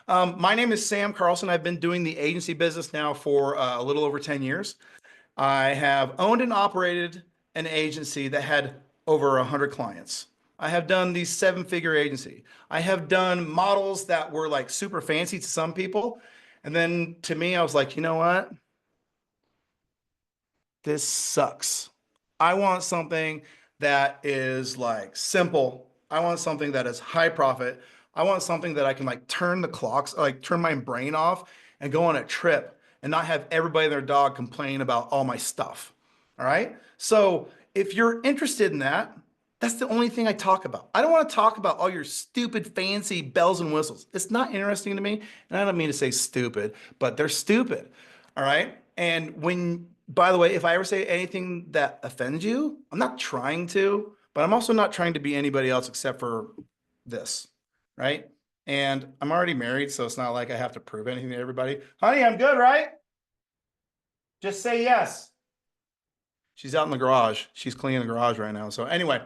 My name is Sam Carlson. I've been doing the agency business now for a little over 10 years. I have owned and operated an agency that had over 100 clients. I have done the seven-figure agency. I have done models that were like super fancy to some people. And then to me, I was like, you know what? This sucks. I want something that is like simple. I want something that is high profit. I want something that I can like turn the clocks, like turn my brain off and go on a trip and not have everybody and their dog complain about all my stuff. All right. So if you're interested in that, that's the only thing I talk about. I don't want to talk about all your stupid, fancy bells and whistles. It's not interesting to me. And I don't mean to say stupid, but they're stupid. All right. And when, by the way, if I ever say anything that offends you, I'm not trying to, but I'm also not trying to be anybody else except for this. Right. And I'm already married, so it's not like I have to prove anything to everybody. Honey, I'm good, right? Just say yes. She's out in the garage. She's cleaning the garage right now. So anyway,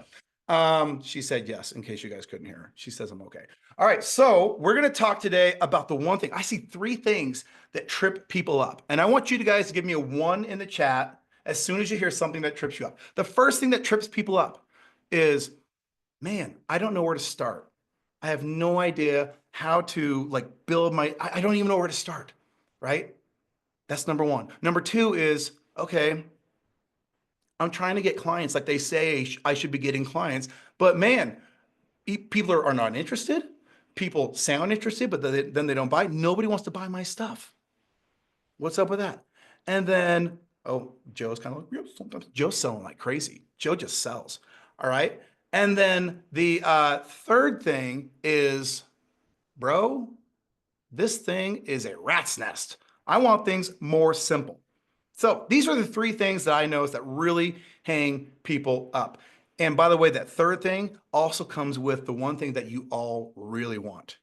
she said yes, in case you guys couldn't hear her. She says I'm okay. All right, so we're going to talk today about the one thing. I see three things that trip people up. And I want you guys to give me a one in the chat as soon as you hear something that trips you up. The first thing that trips people up is, man, I don't know where to start. I have no idea how to like build I don't even know where to start, right? That's number one. Number two is, okay, I'm trying to get clients. Like they say, I should be getting clients, but man, people are not interested. People sound interested, but then they don't buy. Nobody wants to buy my stuff. What's up with that? And then, oh, Joe's kind of like, yeah, sometimes Joe's selling like crazy. Joe just sells. All right. And then the third thing is, bro, this thing is a rat's nest. I want things more simple. So these are the three things that I notice that really hang people up. And by the way, that third thing also comes with the one thing that you all really want: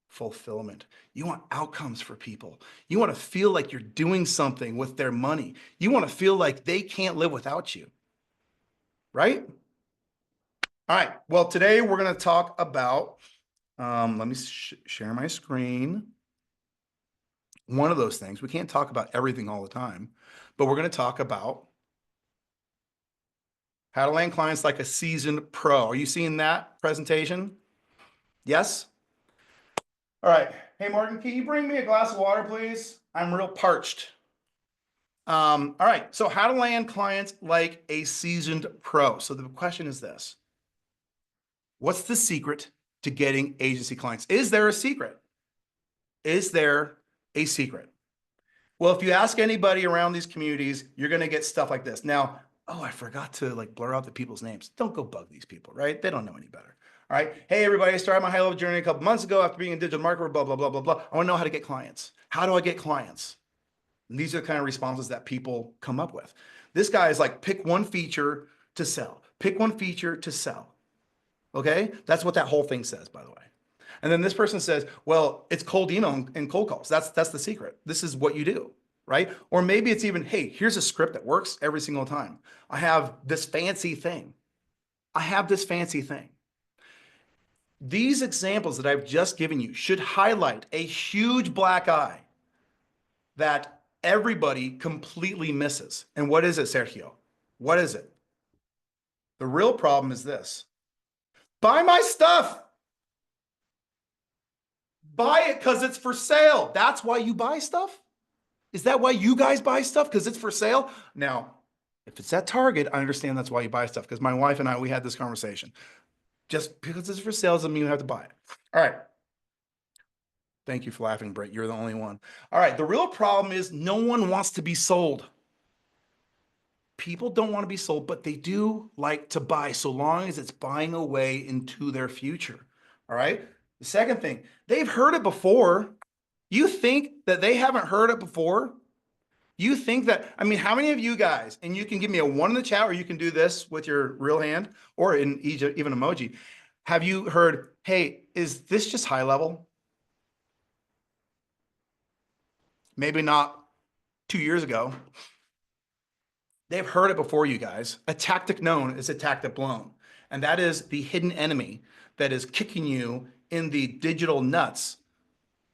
fulfillment. You want outcomes for people. You want to feel like you're doing something with their money. You want to feel like they can't live without you, right? All right. Well, today we're going to talk about, let me share my screen. One of those things. We can't talk about everything all the time, but we're going to talk about how to land clients like a seasoned pro. Are you seeing that presentation? Yes? All right. Hey, Morgan, can you bring me a glass of water, please? I'm real parched. All right. So how to land clients like a seasoned pro. So the question is this: what's the secret to getting agency clients? Is there a secret? Is there a secret? Well, if you ask anybody around these communities, you're going to get stuff like this. Now, oh, I forgot to like blur out the people's names. Don't go bug these people, right? They don't know any better. All right. Hey, everybody, I started my high level journey a couple months ago after being a digital marketer, blah, blah, blah, blah, blah. I want to know how to get clients. How do I get clients? And these are the kind of responses that people come up with. This guy is like, pick one feature to sell. Pick one feature to sell. Okay. That's what that whole thing says, by the way. And then this person says, well, it's cold email and cold calls. That's the secret. This is what you do, right? Or maybe it's even, hey, here's a script that works every single time. I have this fancy thing. I have this fancy thing. These examples that I've just given you should highlight a huge black eye that everybody completely misses. And what is it, Sergio? What is it? The real problem is this: buy my stuff. Buy it because it's for sale. That's why you buy stuff? Is that why you guys buy stuff? Because it's for sale? Now, if it's at Target, I understand that's why you buy stuff, because my wife and I, we had this conversation. Just because it's for sale doesn't mean you have to buy it. All right. Thank you for laughing, Brett. You're the only one. All right. The real problem is no one wants to be sold. People don't want to be sold, but they do like to buy, so long as it's buying a way into their future. All right. The second thing, they've heard it before. You think that they haven't heard it before? You think that, I mean, how many of you guys, and you can give me a one in the chat, or you can do this with your real hand, or in even emoji, have you heard, hey, is this just high level? Maybe not 2 years ago. They've heard it before, you guys. A tactic known is a tactic blown. And that is the hidden enemy that is kicking you in the digital nuts,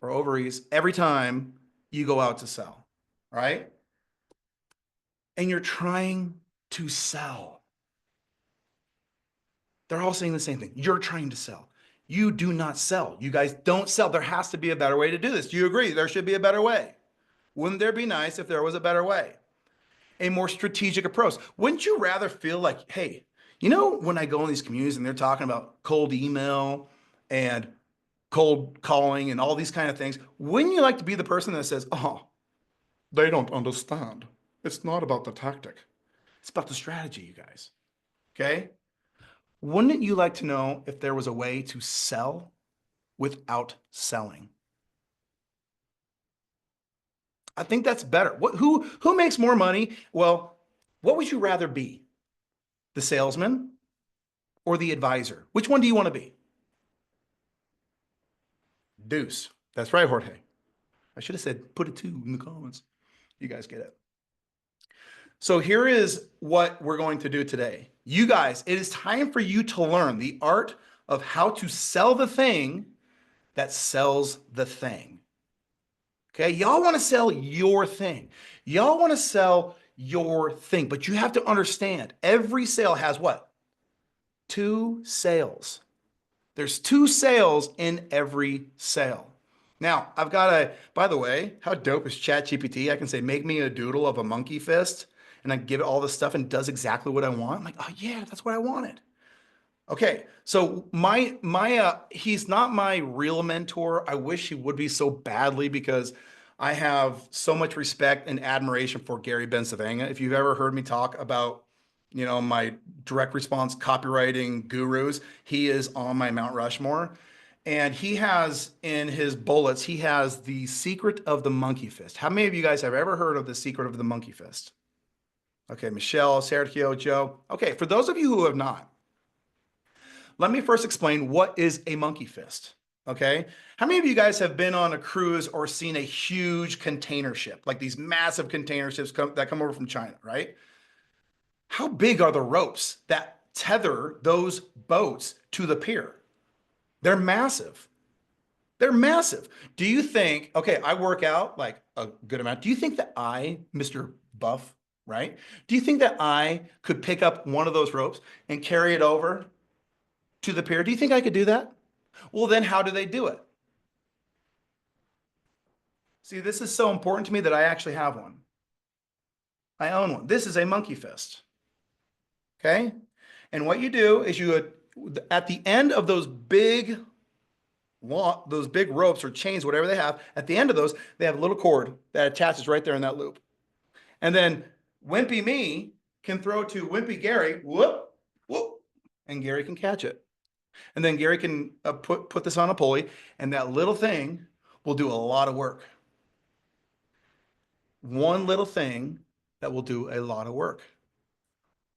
or ovaries every time you go out to sell, right? And you're trying to sell. They're all saying the same thing. You're trying to sell. You do not sell. You guys don't sell. There has to be a better way to do this. Do you agree? There should be a better way. Wouldn't there be nice if there was a better way? A more strategic approach. Wouldn't you rather feel like, hey, you know, when I go in these communities and they're talking about cold email and cold calling and all these kind of things, wouldn't you like to be the person that says, oh, they don't understand. It's not about the tactic. It's about the strategy, you guys. Okay? Wouldn't you like to know if there was a way to sell without selling? I think that's better. Who makes more money? Well, what would you rather be? The salesman or the advisor? Which one do you want to be? Deuce. That's right, Jorge. I should have said put a 2 in the comments. You guys get it. So here is what we're going to do today. You guys, it is time for you to learn the art of how to sell the thing that sells the thing. Okay, y'all want to sell your thing. Y'all want to sell your thing, but you have to understand every sale has what? 2 sales. There's 2 sales in every sale. Now, I've got by the way, how dope is ChatGPT? I can say, make me a doodle of a monkey fist, and I give it all this stuff and it does exactly what I want. I'm like, oh yeah, that's what I wanted. Okay, so he's not my real mentor. I wish he would be so badly because I have so much respect and admiration for Gary Bencivenga. If you've ever heard me talk about, you know, my direct response copywriting gurus, he is on my Mount Rushmore. And he has in his bullets, he has the secret of the monkey fist. How many of you guys have ever heard of the secret of the monkey fist? Okay, Michelle, Sergio, Joe. Okay, for those of you who have not, let me first explain what is a monkey fist. Okay, how many of you guys have been on a cruise or seen a huge container ship, like these massive container ships that come over from China, right? How big are the ropes that tether those boats to the pier? They're massive. They're massive. Do you think, okay, I work out like a good amount. Do you think that Mr. Buff, right? Do you think that I could pick up one of those ropes and carry it over to the pier? Do you think I could do that? Well, then how do they do it? See, this is so important to me that I actually have one. I own one. This is a monkey fist. Okay? And what you do is at the end of those big ropes or chains, whatever they have, at the end of those, they have a little cord that attaches right there in that loop. And then Wimpy me can throw to Wimpy Gary, whoop, whoop, and Gary can catch it. And then Gary can put this on a pulley, and that little thing will do a lot of work. One little thing that will do a lot of work.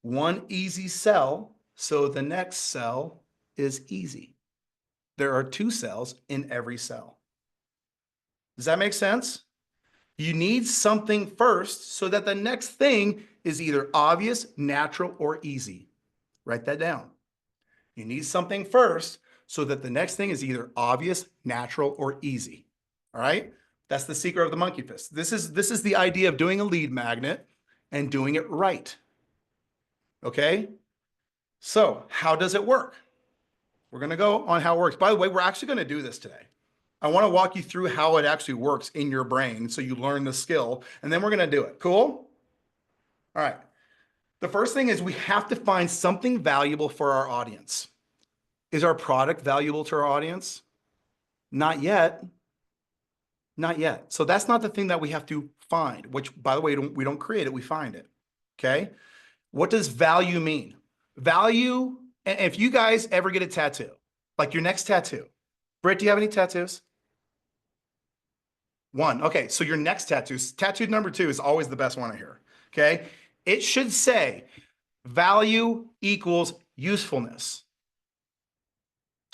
One easy sell, so the next sell is easy. There are 2 cells in every cell. Does that make sense? You need something first so that the next thing is either obvious, natural, or easy. Write that down. You need something first so that the next thing is either obvious, natural, or easy. All right? That's the secret of the monkey fist. This is the idea of doing a lead magnet and doing it right. Okay? So, how does it work? We're going to go on how it works. By the way, we're actually going to do this today. I want to walk you through how it actually works in your brain so you learn the skill, and then we're going to do it. Cool? All right. The first thing is we have to find something valuable for our audience. Is our product valuable to our audience? Not yet. Not yet. So that's not the thing that we have to find, which, by the way, we don't create it, we find it. Okay? What does value mean? Value, and if you guys ever get a tattoo, like your next tattoo. Britt, do you have any tattoos? 1. Okay, so your next tattoo number 2 is always the best one I hear. Okay? It should say value equals usefulness.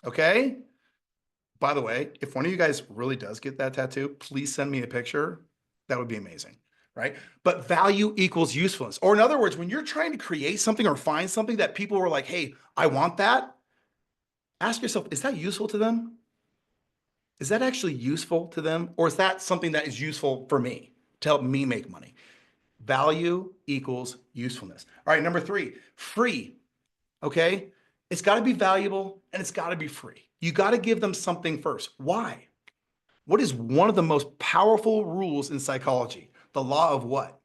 Okay? By the way, if one of you guys really does get that tattoo, please send me a picture. That would be amazing, right? But value equals usefulness. Or in other words, when you're trying to create something or find something that people were like, hey, I want that, ask yourself, is that useful to them? Is that actually useful to them? Or is that something that is useful for me to help me make money? Value equals usefulness. All right, number three, free. Okay. It's got to be valuable and it's got to be free. You got to give them something first. Why? What is one of the most powerful rules in psychology? The law of what?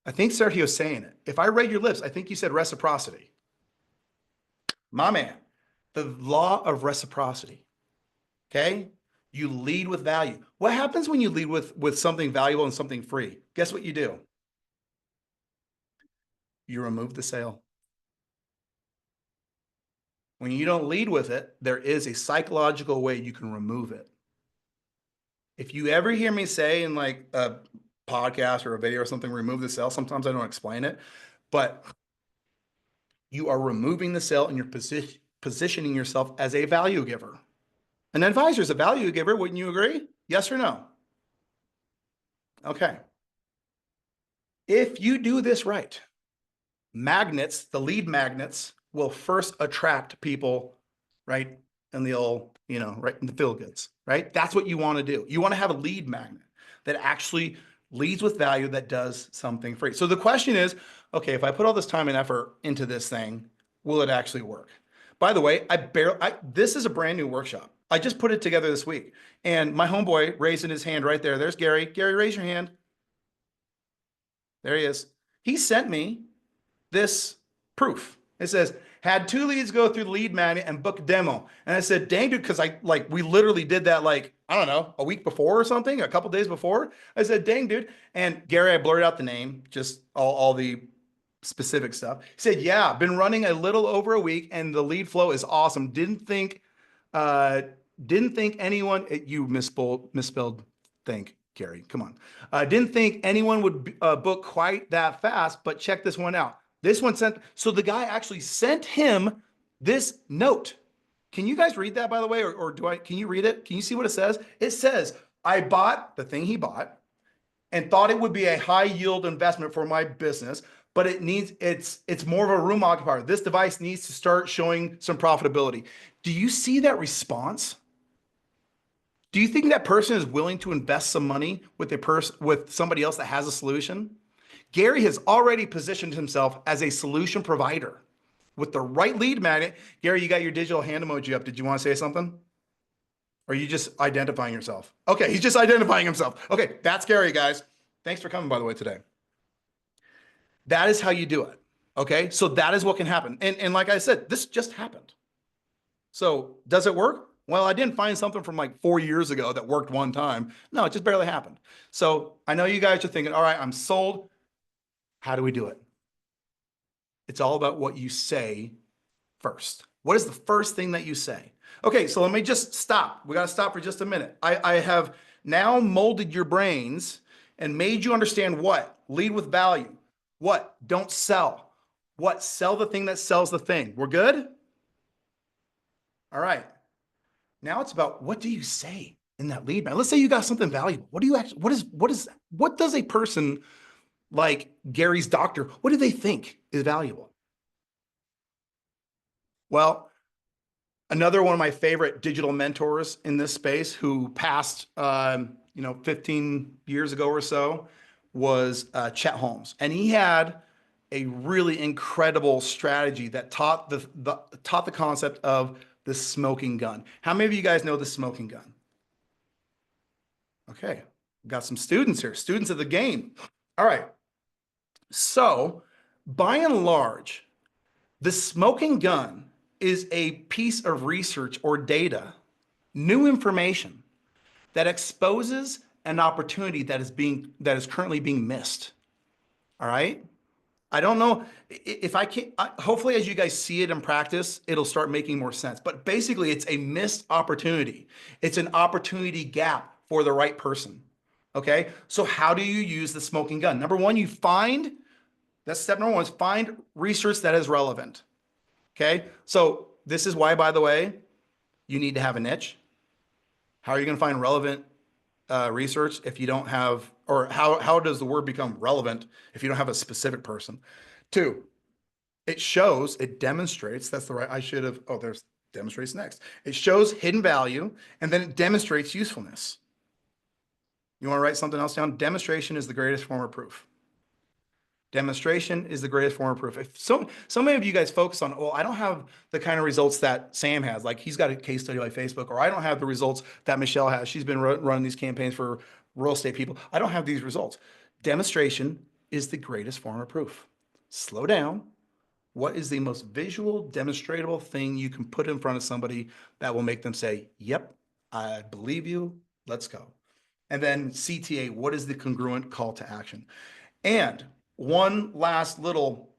I think Sergio's saying it. If I read your lips, I think you said reciprocity. My man, the law of reciprocity. Okay. You lead with value. What happens when you lead with something valuable and something free? Guess what you do? You remove the sale. When you don't lead with it, there is a psychological way you can remove it. If you ever hear me say in like a podcast or a video or something, remove the sale, sometimes I don't explain it, but you are removing the sale and you're positioning yourself as a value giver. An advisor is a value giver. Wouldn't you agree? Yes or no? Okay. If you do this right, magnets, the lead magnets, will first attract people right in the old, right in the feel goods, right? That's what you want to do. You want to have a lead magnet that actually leads with value that does something free. So the question is, okay, if I put all this time and effort into this thing, will it actually work? By the way, this is a brand new workshop. I just put it together this week. And my homeboy raising his hand right there. There's Gary. Gary, raise your hand. There he is. He sent me this proof. It says, had 2 leads go through the lead magnet and book a demo. And I said, dang, dude, because we literally did that I don't know, a week before or something, a couple days before. I said, dang, dude. And Gary, I blurred out the name, just all the specific stuff. He said, yeah, been running a little over a week and the lead flow is awesome. Didn't think anyone, you misspelled think, Gary, come on. Didn't think anyone would book quite that fast, but check this one out. This one sent, so the guy actually sent him this note. Can you guys read that, by the way? Or can you read it? Can you see what it says? It says, I bought the thing he bought and thought it would be a high yield investment for my business, but it's more of a room occupier. This device needs to start showing some profitability. Do you see that response? Do you think that person is willing to invest some money with somebody else that has a solution? Gary has already positioned himself as a solution provider with the right lead magnet. Gary, you got your digital hand emoji up. Did you want to say something? Or are you just identifying yourself? Okay, he's just identifying himself. Okay, that's Gary, guys. Thanks for coming, by the way, today. That is how you do it. Okay, so that is what can happen. And like I said, this just happened. So does it work? Well, I didn't find something from like 4 years ago that worked one time. No, it just barely happened. So I know you guys are thinking, all right, I'm sold. How do we do it? It's all about what you say first. What is the first thing that you say? Okay, so let me just stop. We got to stop for just a minute. I have now molded your brains and made you understand what? Lead with value. What? Don't sell. What? Sell the thing that sells the thing. We're good? All right. Now it's about what do you say in that lead magnet? Let's say you got something valuable. What do you actually, what does a person like Gary's doctor, what do they think is valuable? Well, another one of my favorite digital mentors in this space who passed, 15 years ago or so was Chet Holmes. And he had a really incredible strategy that taught the concept of the smoking gun. How many of you guys know the smoking gun? Okay, got some students here, students of the game. All right. So by and large, the smoking gun is a piece of research or data, new information that exposes an opportunity that is currently being missed. All right. I don't know if I can, hopefully as you guys see it in practice, it'll start making more sense. But basically it's a missed opportunity. It's an opportunity gap for the right person. Okay. So how do you use the smoking gun? Number one, that's step number one, is find research that is relevant. Okay. So this is why, by the way, you need to have a niche. How are you going to find relevant research if you don't have, or how does the word become relevant if you don't have a specific person? Two, it demonstrates, that's the right, I should have, demonstrates next. It shows hidden value, and then it demonstrates usefulness. You want to write something else down? Demonstration is the greatest form of proof. Demonstration is the greatest form of proof. If so many of you guys focus on, well, I don't have the kind of results that Sam has. Like he's got a case study like Facebook, or I don't have the results that Michelle has. She's been running these campaigns for real estate people. I don't have these results. Demonstration is the greatest form of proof. Slow down. What is the most visual, demonstratable thing you can put in front of somebody that will make them say, yep, I believe you, let's go. And then CTA, what is the congruent call to action? And one last little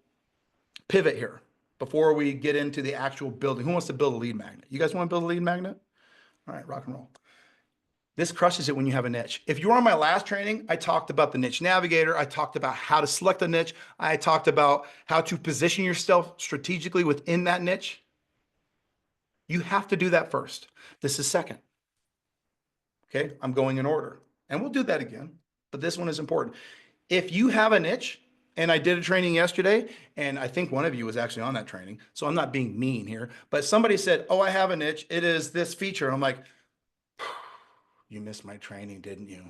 pivot here before we get into the actual building. Who wants to build a lead magnet? You guys want to build a lead magnet? All right, rock and roll. This crushes it when you have a niche. If you were on my last training, I talked about the niche navigator. I talked about how to select a niche. I talked about how to position yourself strategically within that niche. You have to do that first. This is second. Okay, I'm going in order. And we'll do that again, but this one is important. If you have a niche, and I did a training yesterday, and I think one of you was actually on that training, so I'm not being mean here, but somebody said, oh, I have a niche. It is this feature. And I'm like, you missed my training, didn't you?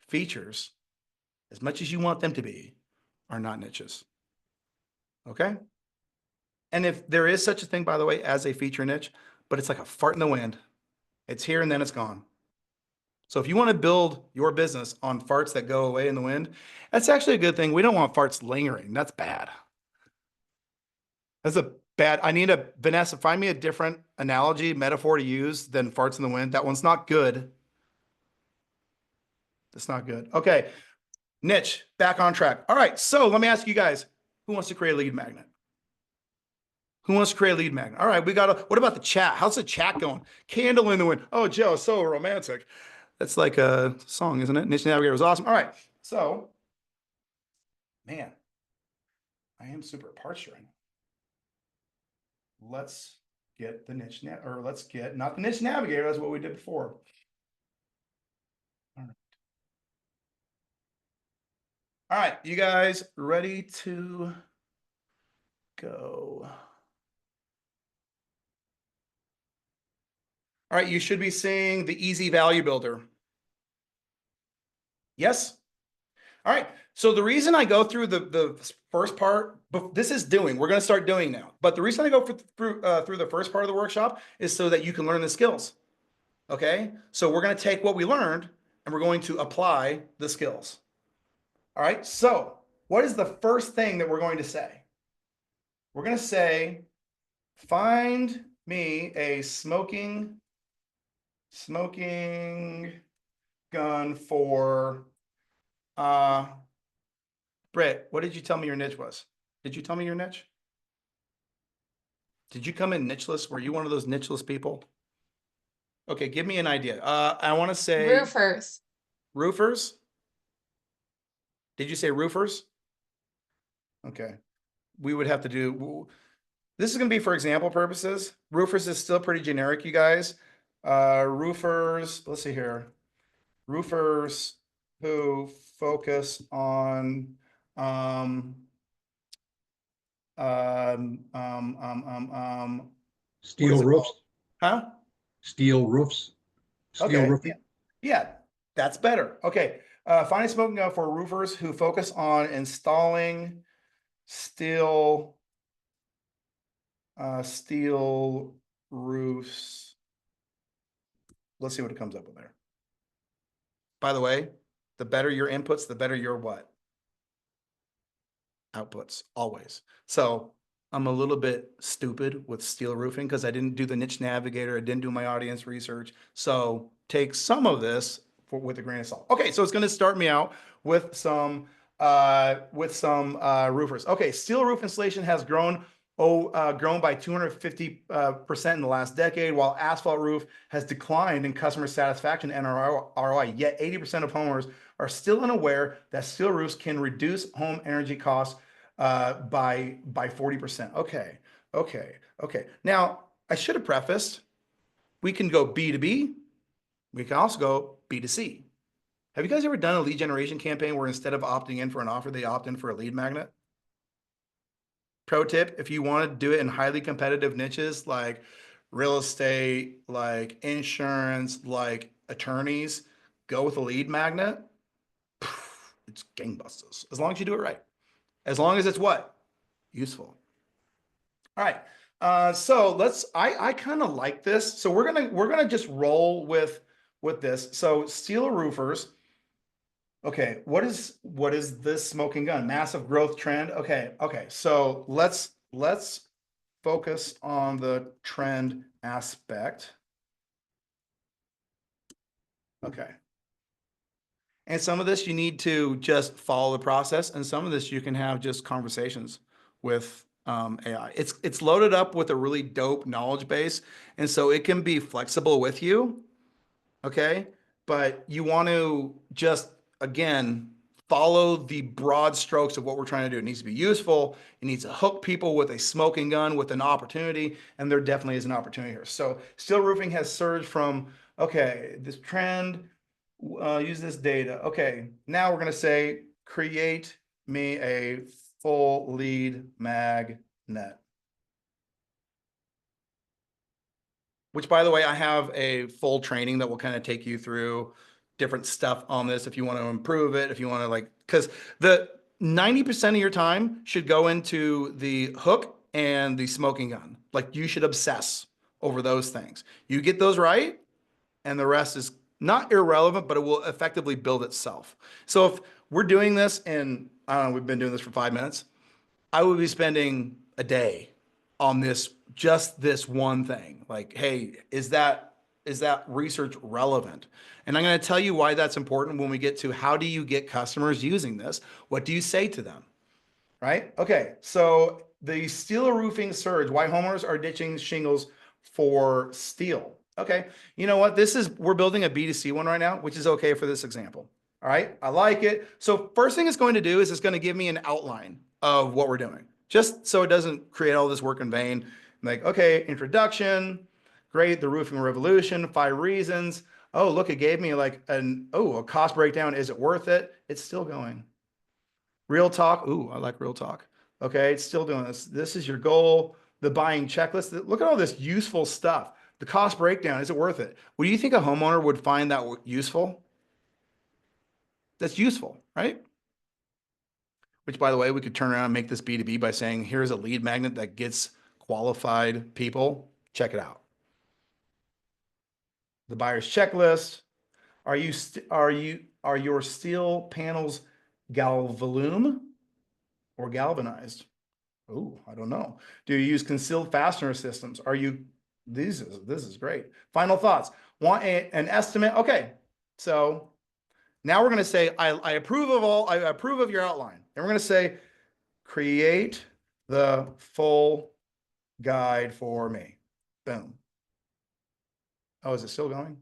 Features, as much as you want them to be, are not niches. Okay? And if there is such a thing, by the way, as a feature niche, but it's like a fart in the wind. It's here and then it's gone. So if you want to build your business on farts that go away in the wind, that's actually a good thing. We don't want farts lingering. That's bad. That's a bad. I need a Vanessa, find me a different analogy, metaphor to use than farts in the wind. That one's not good. That's not good. Okay. Niche, back on track. All right. So let me ask you guys, who wants to create a lead magnet? Who wants to create a lead magnet? All right. What about the chat? How's the chat going? Candle in the wind. Oh, Joe, so romantic. That's like a song, isn't it? Niche Navigator was awesome. All right. So, man, I am super parched right now. Let's get the niche let's get not the niche navigator. That's what we did before. All right. All right, you guys ready to go? All right, you should be seeing the easy value builder. Yes? All right. So the reason I go through the first part, this is doing, we're going to start doing now. But the reason I go through the first part of the workshop is so that you can learn the skills. Okay. So we're going to take what we learned and we're going to apply the skills. All right. So what is the first thing that we're going to say? We're going to say, find me a smoking gun for, Britt, what did you tell me your niche was? Did you tell me your niche? Did you come in nicheless? Were you one of those nicheless people? Okay, give me an idea. I want to say Roofers. Roofers? Did you say roofers? Okay. We would have to do, this is going to be for example purposes. Roofers is still pretty generic, you guys. Roofers, let's see here. Roofers who focus on Steel roofs. Huh? Steel roofs. Steel Okay. roofing. Yeah, that's better. Okay. Find a smoking gun for roofers who focus on installing steel roofs. Let's see what it comes up with there. By the way, the better your inputs, the better your what? Outputs, always. So I'm a little bit stupid with steel roofing because I didn't do the niche navigator. I didn't do my audience research. So take some of this with a grain of salt. Okay, so it's going to start me out with some roofers. Okay, steel roof installation has grown by 250% in the last decade, while asphalt roof has declined in customer satisfaction and ROI. Yet 80% of homeowners are still unaware that steel roofs can reduce home energy costs by 40%. Okay. Now, I should have prefaced, we can go B2B. We can also go B2C. Have you guys ever done a lead generation campaign where instead of opting in for an offer, they opt in for a lead magnet? Pro tip, if you want to do it in highly competitive niches like real estate, like insurance, like attorneys, go with a lead magnet. It's gangbusters. As long as you do it right. As long as it's what? Useful. All right. So I kind of like this. So we're gonna just roll with this. So steel roofers. Okay, what is this smoking gun? Massive growth trend. Okay. So let's focus on the trend aspect. Okay. And some of this you need to just follow the process, and some of this you can have just conversations with AI. It's loaded up with a really dope knowledge base, and so it can be flexible with you. Okay. But you want to just, again, follow the broad strokes of what we're trying to do. It needs to be useful. It needs to hook people with a smoking gun, with an opportunity. And there definitely is an opportunity here. So steel roofing has surged from, okay, this trend, use this data. Okay. Now we're going to say, create me a full lead magnet. Which, by the way, I have a full training that will kind of take you through different stuff on this if you want to improve it, if you want to like, because the 90% of your time should go into the hook and the smoking gun. Like you should obsess over those things. You get those right, and the rest is not irrelevant, but it will effectively build itself. So if we're doing this and I don't know, we've been doing this for 5 minutes, I would be spending a day on this, just this one thing. Like, hey, is that research relevant? And I'm going to tell you why that's important when we get to how do you get customers using this? What do you say to them? Right? Okay, so the steel roofing surge, why homeowners are ditching shingles for steel. Okay, you know what? We're building a B2C one right now, which is okay for this example. All right, I like it. So first thing it's going to do is it's going to give me an outline of what we're doing, just so it doesn't create all this work in vain. Like, okay, introduction, great, the roofing revolution, 5 reasons. Oh, look, it gave me like a cost breakdown. Is it worth it? It's still going. Real talk. Ooh, I like real talk. Okay, it's still doing this. This is your goal. The buying checklist. Look at all this useful stuff. The cost breakdown. Is it worth it? Well, do you think a homeowner would find that useful? That's useful, right? Which, by the way, we could turn around and make this B2B by saying, here's a lead magnet that gets qualified people. Check it out. The buyer's checklist. Are your steel panels galvalume or galvanized? Oh, I don't know. Do you use concealed fastener systems? This is great. Final thoughts. Want an estimate? Okay. So now we're going to say, I approve of your outline. And we're going to say, create the full guide for me. Boom. Oh, is it still going?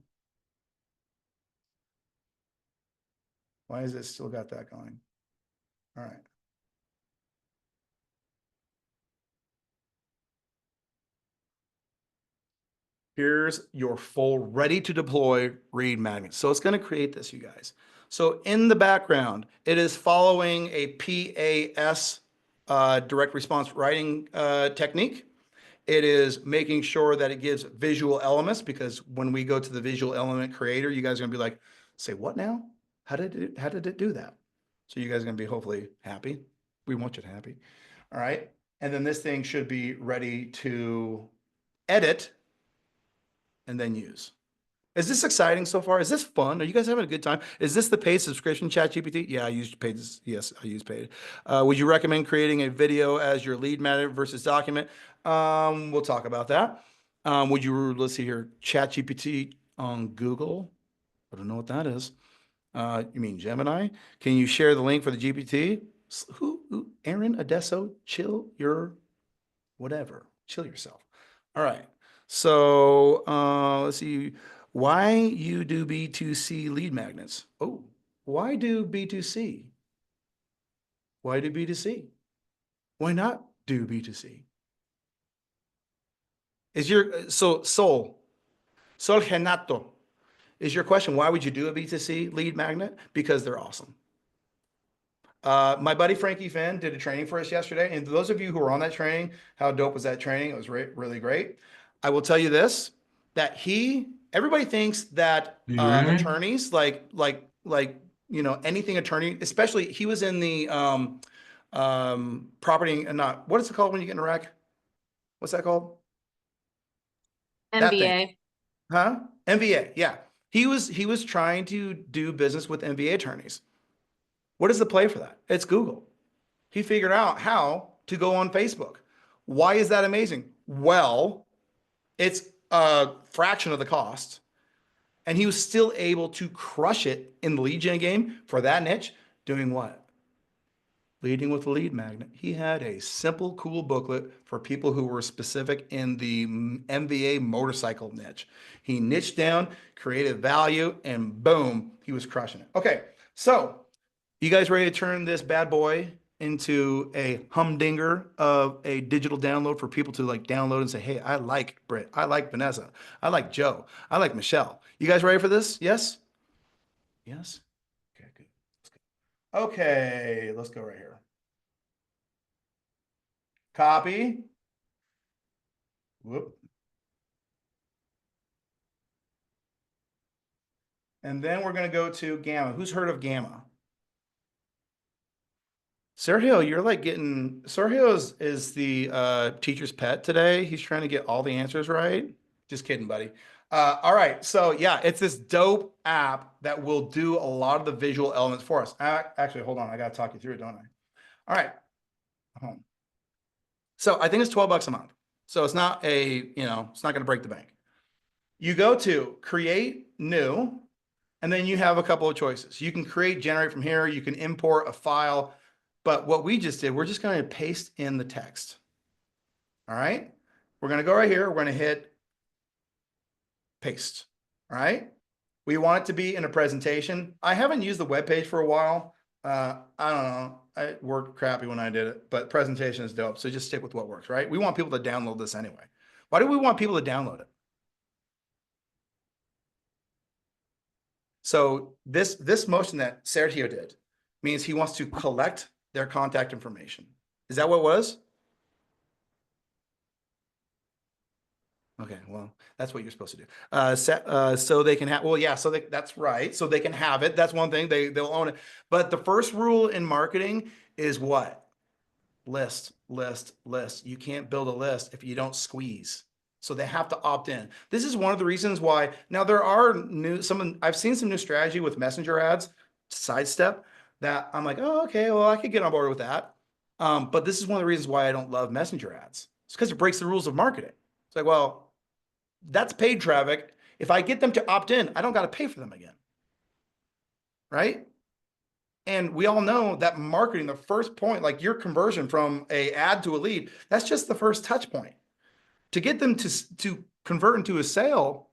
Why is it still got that going? All right. Here's your full ready to deploy read magnet. So it's going to create this, you guys. So in the background, it is following a PAS direct response writing technique. It is making sure that it gives visual elements, because when we go to the visual element creator, you guys are going to be like, say what now? How did it do that? So you guys are going to be hopefully happy. We want you to happy. All right. And then this thing should be ready to edit and then use. Is this exciting so far? Is this fun? Are you guys having a good time? Is this the paid subscription, ChatGPT? Yeah, I used paid. Yes, I use paid. Would you recommend creating a video as your lead magnet versus document? We'll talk about that. Let's see here, ChatGPT on Google. I don't know what that is. You mean Gemini? Can you share the link for the GPT? Aaron Adesso, chill your whatever. Chill yourself. All right. So let's see. Why you do B2C lead magnets? Oh, why do B2C? Why do B2C? Why not do B2C? Is your Sol Genato, is your question, why would you do a B2C lead magnet? Because they're awesome. My buddy Frankie Finn did a training for us yesterday. And those of you who were on that training, how dope was that training? It was really great. I will tell you this, that everybody thinks that You hear me? attorneys, anything attorney, especially he was in the property and not, what is it called when you get in a wreck? What's that called? That thing. MBA. Huh? MVA. Yeah. He was trying to do business with MVA attorneys. What is the play for that? It's Google. He figured out how to go on Facebook. Why is that amazing? Well, it's a fraction of the cost. And he was still able to crush it in the lead gen game for that niche, doing what? Leading with a lead magnet. He had a simple, cool booklet for people who were specific in the MVA motorcycle niche. He niched down, created value, and boom, he was crushing it. Okay, so you guys ready to turn this bad boy into a humdinger of a digital download for people to like download and say, hey, I like Britt, I like Vanessa, I like Joe, I like Michelle. You guys ready for this? Yes? Yes? Okay, good. Okay, let's go right here. Copy. Whoop. And then we're going to go to Gamma. Who's heard of Gamma? Sergio, you're like getting Sergio is the teacher's pet today. He's trying to get all the answers right. Just kidding, buddy. All right, so yeah, it's this dope app that will do a lot of the visual elements for us. Actually, hold on, I gotta talk you through it, don't I? All right. So I think it's 12 bucks a month. So it's not it's not gonna break the bank. You go to create new, and then you have a couple of choices. You can generate from here, you can import a file. But what we just did, we're just going to paste in the text. All right. We're going to go right here. We're going to hit paste. All right. We want it to be in a presentation. I haven't used the web page for a while. I don't know. It worked crappy when I did it, but presentation is dope. So just stick with what works, right? We want people to download this anyway. Why do we want people to download it? So this motion that Sergio did means he wants to collect their contact information. Is that what it was? Okay, well, that's what you're supposed to do. So they can have, well, yeah, that's right. So they can have it. That's one thing, they'll own it. But the first rule in marketing is what? List, list, list. You can't build a list if you don't squeeze. So they have to opt in. This is one of the reasons why, now there are I've seen some new strategy with messenger ads, sidestep, that I'm like, oh, okay, well, I could get on board with that. But this is one of the reasons why I don't love messenger ads. It's because it breaks the rules of marketing. It's like, well, that's paid traffic. If I get them to opt in, I don't got to pay for them again. Right? And we all know that marketing, the first point, like your conversion from a ad to a lead, that's just the first touch point. To get them to convert into a sale,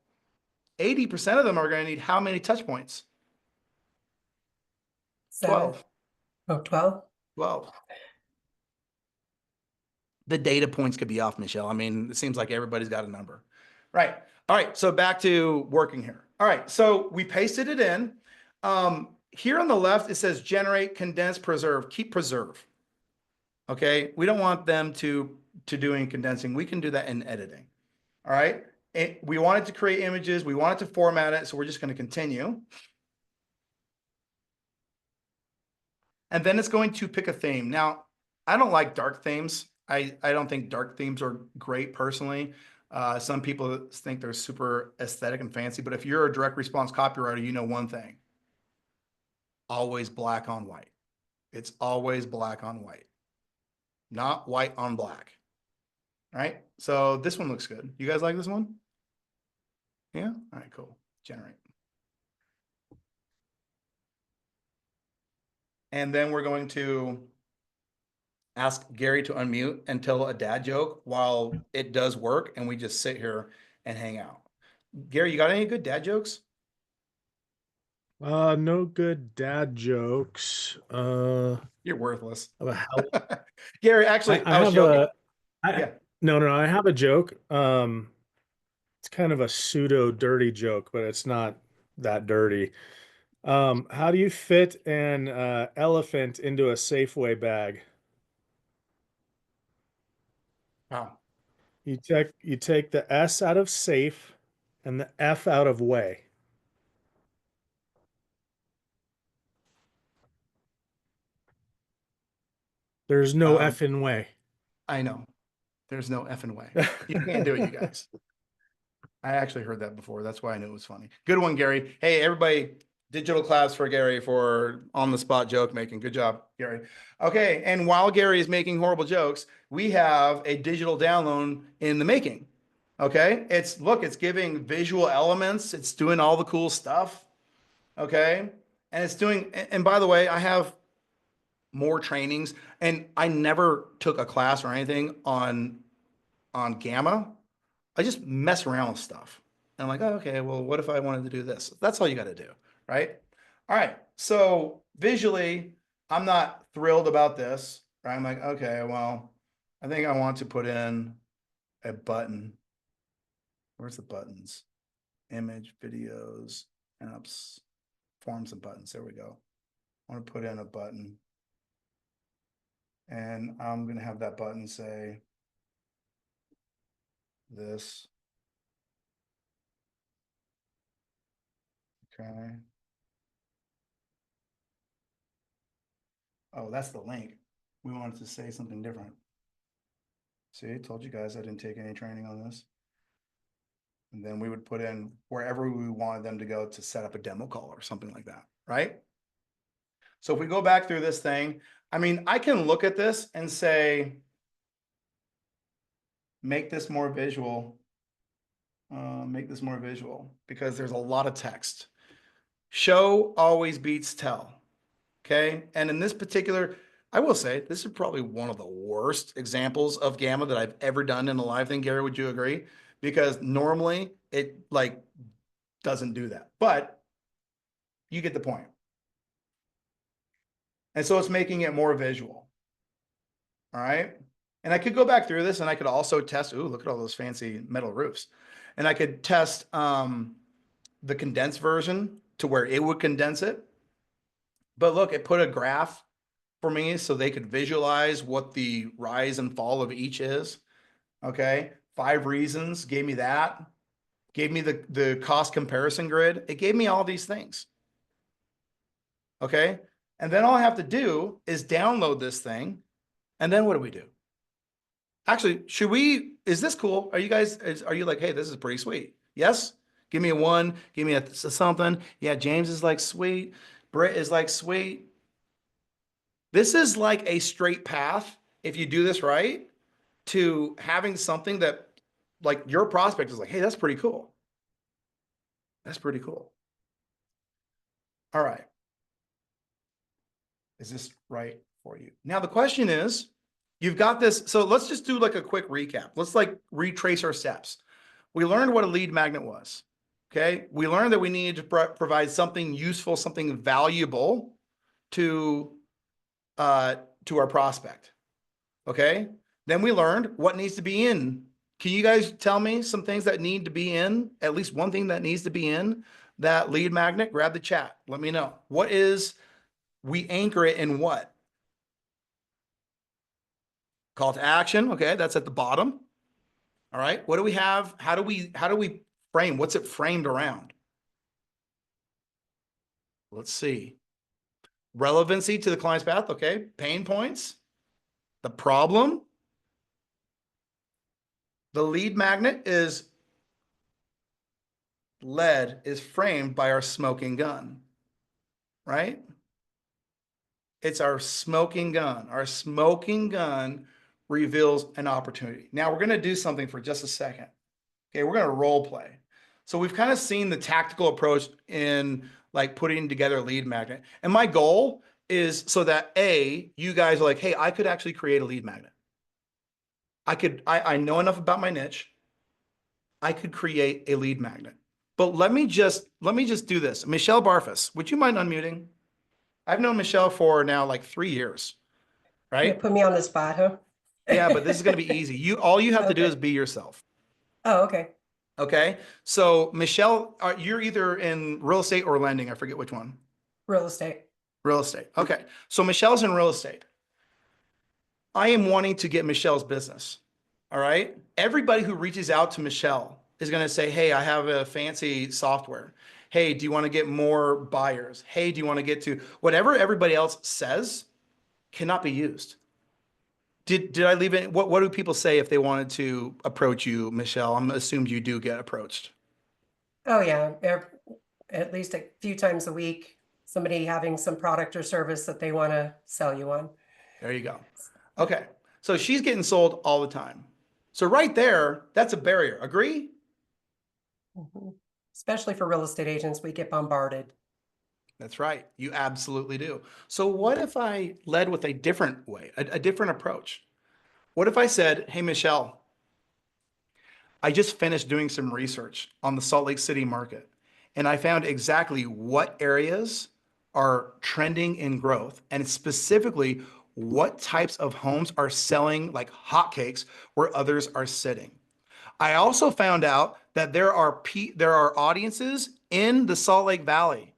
80% of them are going to need how many touch points? 12. Oh, 12? 12. The data points could be off, Michelle. I mean, it seems like everybody's got a number. Right. All right. So back to working here. All right. So we pasted it in. Here on the left, it says generate, condense, preserve. Keep preserve. Okay. We don't want them to doing condensing. We can do that in editing. All right. We wanted to create images. We wanted to format it. So we're just going to continue. And then it's going to pick a theme. Now, I don't like dark themes. I don't think dark themes are great personally. Some people think they're super aesthetic and fancy, but if you're a direct response copywriter, you know one thing. Always black on white. It's always black on white, not white on black. All right. So this one looks good. You guys like this one? Yeah. All right, cool. Generate. And then we're going to ask Gary to unmute and tell a dad joke while it does work. And we just sit here and hang out. Gary, you got any good dad jokes? No good dad jokes. You're worthless. How, Gary, actually, I I was have joking. yeah. No, I have a joke. It's kind of a pseudo dirty joke, but it's not that dirty. How do you fit an elephant into a Safeway bag? Wow. You take the S out of safe and the F out of way. There's no Um, F in way. I know. There's no effing way. You can't do it, you guys. I actually heard that before. That's why I knew it was funny. Good one, Gary. Hey, everybody, digital claps for Gary for on the spot joke making. Good job, Gary. Okay, and while Gary is making horrible jokes, we have a digital download in the making. Okay, it's giving visual elements, it's doing all the cool stuff. Okay, and it's doing, and by the way, I have more trainings, and I never took a class or anything on Gamma. I just mess around with stuff. And I'm like, oh, okay, well, what if I wanted to do this? That's all you got to do, right? All right. So visually, I'm not thrilled about this, right? I'm like, okay, well, I think I want to put in a button. Where's the buttons? Image, videos, apps, forms and buttons. There we go. I want to put in a button. And I'm going to have that button say this. Okay. Oh, that's the link. We wanted to say something different. See, I told you guys I didn't take any training on this. And then we would put in wherever we wanted them to go to set up a demo call or something like that, right? So if we go back through this thing, I mean, I can look at this and say, make this more visual. Make this more visual because there's a lot of text. Show always beats tell. Okay. And in this particular, I will say this is probably one of the worst examples of Gamma that I've ever done in a live thing. Gary, would you agree? Because normally it like doesn't do that, but you get the point. And so it's making it more visual. All right. And I could go back through this and I could also test, ooh, look at all those fancy metal roofs. And I could test the condensed version to where it would condense it. But look, it put a graph for me so they could visualize what the rise and fall of each is. Okay. 5 reasons gave me that. Gave me the cost comparison grid. It gave me all these things. Okay. And then all I have to do is download this thing. And then what do we do? Actually, is this cool? Are you guys, are you like, hey, this is pretty sweet? Yes? Give me a 1, give me a something. Yeah, James is like, sweet. Britt is like, sweet. This is like a straight path, if you do this right, to having something that like your prospect is like, hey, that's pretty cool. That's pretty cool. All right. Is this right for you? Now, the question is, you've got this. So let's just do like a quick recap. Let's like retrace our steps. We learned what a lead magnet was. Okay. We learned that we needed to provide something useful, something valuable to our prospect. Okay. Then we learned what needs to be in. Can you guys tell me some things that need to be in? At least one thing that needs to be in that lead magnet? Grab the chat. Let me know. What is, we anchor it in what? Call to action. Okay. That's at the bottom. All right. What do we have? How do we frame? What's it framed around? Let's see. Relevancy to the client's path. Okay. Pain points. The problem. The lead magnet is framed by our smoking gun, right? It's our smoking gun. Our smoking gun reveals an opportunity. Now we're going to do something for just a second. Okay, we're going to role play. So we've kind of seen the tactical approach in like putting together a lead magnet. And my goal is so that you guys are like, hey, I could actually create a lead magnet. I know enough about my niche. I could create a lead magnet. But let me just do this. Michelle Barfus, would you mind unmuting? I've known Michelle for now like 3 years, You right? put me on the spot, huh? Yeah, but this is going to be easy. All you have to do Okay. is be yourself. Oh, okay. Okay. So Michelle, you're either in real estate or lending. I forget which one. Real estate. Real estate. Okay. So Michelle's in real estate. I am wanting to get Michelle's business. All right. Everybody who reaches out to Michelle is going to say, hey, I have a fancy software. Hey, do you want to get more buyers? Hey, do you want to get to whatever everybody else says cannot be used. Did I leave it? What do people say if they wanted to approach you, Michelle? I'm assumed you do get approached. Oh yeah, at least a few times a week, somebody having some product or service that they want to sell you on. There you go. Okay. So she's getting sold all the time. So right there, that's a barrier. Agree? Mhm. Especially for real estate agents, we get bombarded. That's right. You absolutely do. So what if I led with a different way, a different approach? What if I said, hey, Michelle, I just finished doing some research on the Salt Lake City market, and I found exactly what areas are trending in growth, and specifically what types of homes are selling like hotcakes where others are sitting. I also found out that there are audiences in the Salt Lake Valley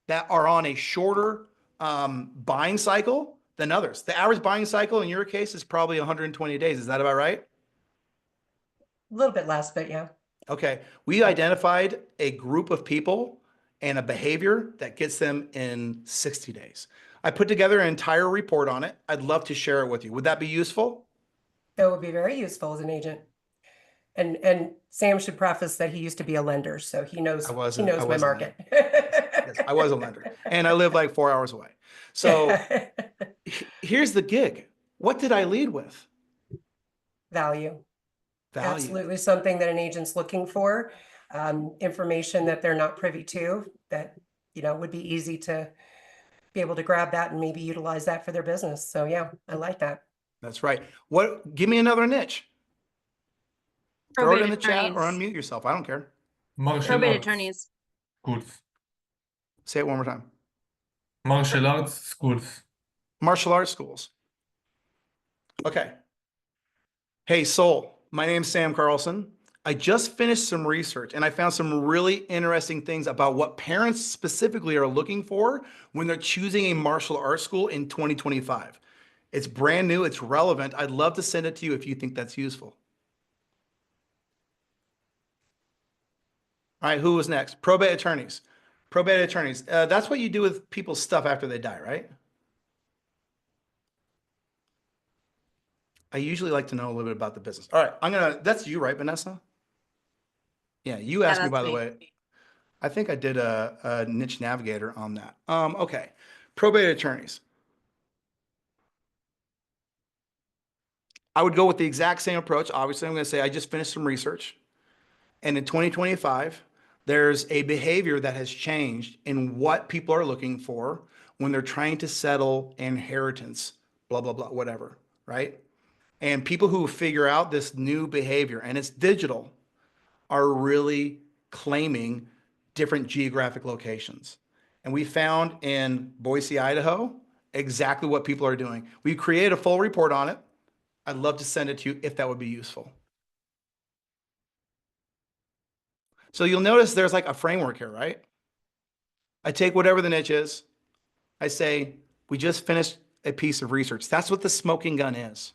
that are on a shorter buying cycle than others. The average buying cycle in your case is probably 120 days. Is that about right? A little bit less, but yeah. Okay, we identified a group of people and a behavior that gets them in 60 days. I put together an entire report on it. I'd love to share it with you. Would that be useful? That would be very useful as an agent. And Sam should preface that he used to be a lender, so he knows I my wasn't. market. Yes, I was a lender, and I live like 4 hours away. So here's the gig. What did I lead with? Value. Value. Absolutely something that an agent's looking for. Information that they're not privy to that, would be easy to be able to grab that and maybe utilize that for their business. So yeah, I like that. That's right. What? Give me another niche. Throw it in the chat or unmute yourself. I don't care. Martial Probate arts attorneys. schools. Say it one more time. Martial arts schools. Martial arts schools. Okay. Hey, Soul. My name's Sam Carlson. I just finished some research and I found some really interesting things about what parents specifically are looking for when they're choosing a martial arts school in 2025. It's brand new, it's relevant. I'd love to send it to you if you think that's useful. All right, who was next? Probate attorneys. Probate attorneys. That's what you do with people's stuff after they die, right? I usually like to know a little bit about the business. All right, that's you, right, Vanessa? Yeah, you asked me, that's by the me. way. I think I did a niche navigator on that. Okay, probate attorneys. I would go with the exact same approach. Obviously, I'm going to say I just finished some research. And in 2025, there's a behavior that has changed in what people are looking for when they're trying to settle inheritance, blah, blah, blah, whatever, right? And people who figure out this new behavior, and it's digital, are really claiming different geographic locations. And we found in Boise, Idaho, exactly what people are doing. We created a full report on it. I'd love to send it to you if that would be useful. So you'll notice there's like a framework here, right? I take whatever the niche is. I say, we just finished a piece of research. That's what the smoking gun is.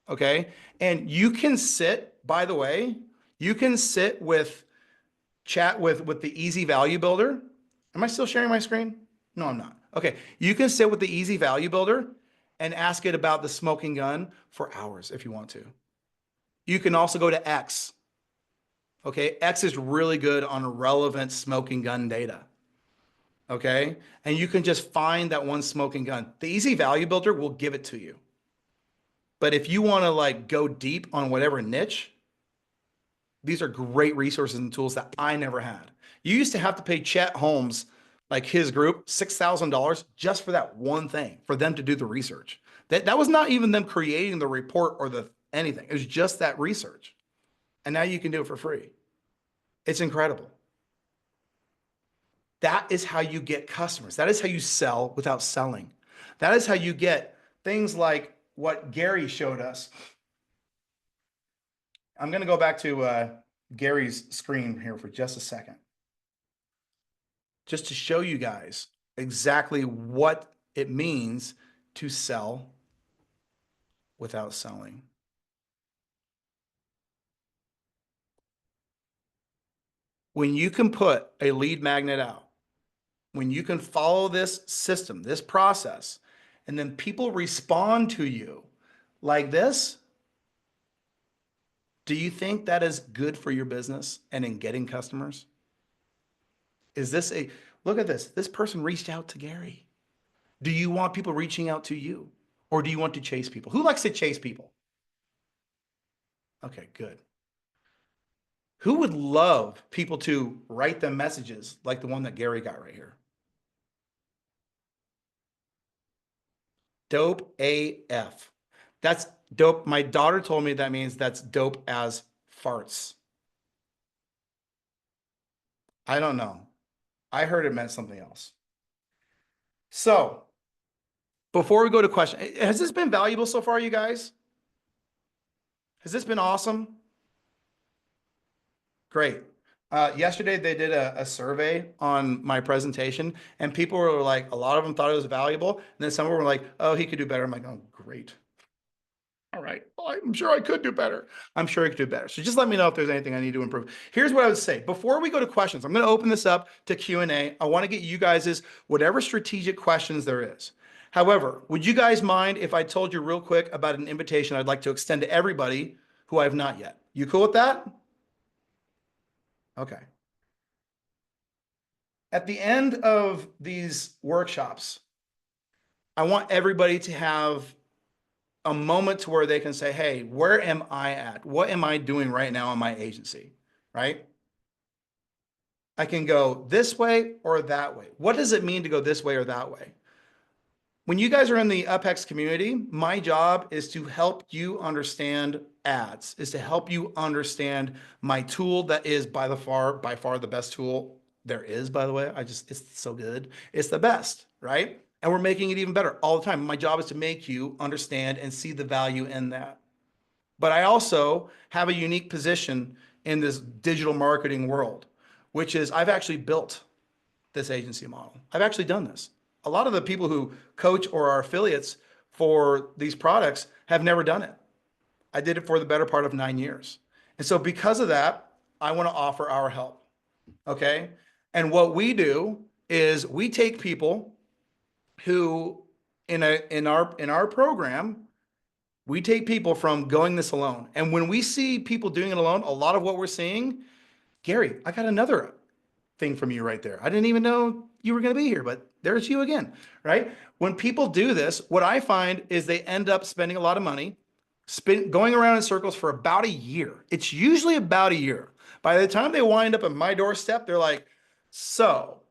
Okay. And you can sit, by the way, you can sit with chat with the easy value builder. Am I still sharing my screen? No, I'm not. Okay. You can sit with the easy value builder and ask it about the smoking gun for hours if you want to. You can also go to X. Okay. X is really good on relevant smoking gun data. Okay. And you can just find that one smoking gun. The easy value builder will give it to you. But if you want to like go deep on whatever niche, these are great resources and tools that I never had. You used to have to pay Chet Holmes, like his group, $6,000 just for that one thing, for them to do the research. That was not even them creating the report or the anything. It was just that research. And now you can do it for free. It's incredible. That is how you get customers. That is how you sell without selling. That is how you get things like what Gary showed us. I'm going to go back to Gary's screen here for just a second. just to show you guys exactly what it means to sell without selling. When you can put a lead magnet out, when you can follow this system, this process, and then people respond to you like this, do you think that is good for your business and in getting customers? Is this a, look at this, this person reached out to Gary. Do you want people reaching out to you? Or do you want to chase people? Who likes to chase people? Okay, good. Who would love people to write them messages like the one that Gary got right here? Dope AF. That's dope. My daughter told me that means that's dope as farts. I don't know. I heard it meant something else. So before we go to question, has this been valuable so far, you guys? Has this been awesome? Great. Yesterday they did a survey on my presentation, and people were like, a lot of them thought it was valuable, and then some were like, oh, he could do better. I'm like, oh, great. All right, well, I'm sure I could do better. I'm sure I could do better. So just let me know if there's anything I need to improve. Here's what I would say. Before we go to questions, I'm going to open this up to Q&A. I want to get you guys' whatever strategic questions there is. However, would you guys mind if I told you real quick about an invitation I'd like to extend to everybody who I have not yet? You cool with that? Okay. At the end of these workshops, I want everybody to have a moment to where they can say, hey, where am I at? What am I doing right now in my agency, right? I can go this way or that way. What does it mean to go this way or that way? When you guys are in the UpHex community, my job is to help you understand ads, is to help you understand my tool that is by far the best tool there is, by the way. It's so good. It's the best, right? And we're making it even better all the time. My job is to make you understand and see the value in that. But I also have a unique position in this digital marketing world, which is I've actually built this agency model. I've actually done this. A lot of the people who coach or are affiliates for these products have never done it. I did it for the better part of 9 years. And so because of that, I want to offer our help. Okay. And what we do is we take people who in our program, we take people from going this alone. And when we see people doing it alone, a lot of what we're seeing, Gary, I got another thing from you right there. I didn't even know you were going to be here, but there's you again, right? When people do this, what I find is they end up spending a lot of money, going around in circles for about a year. It's usually about a year. By the time they wind up at my doorstep, they're like, so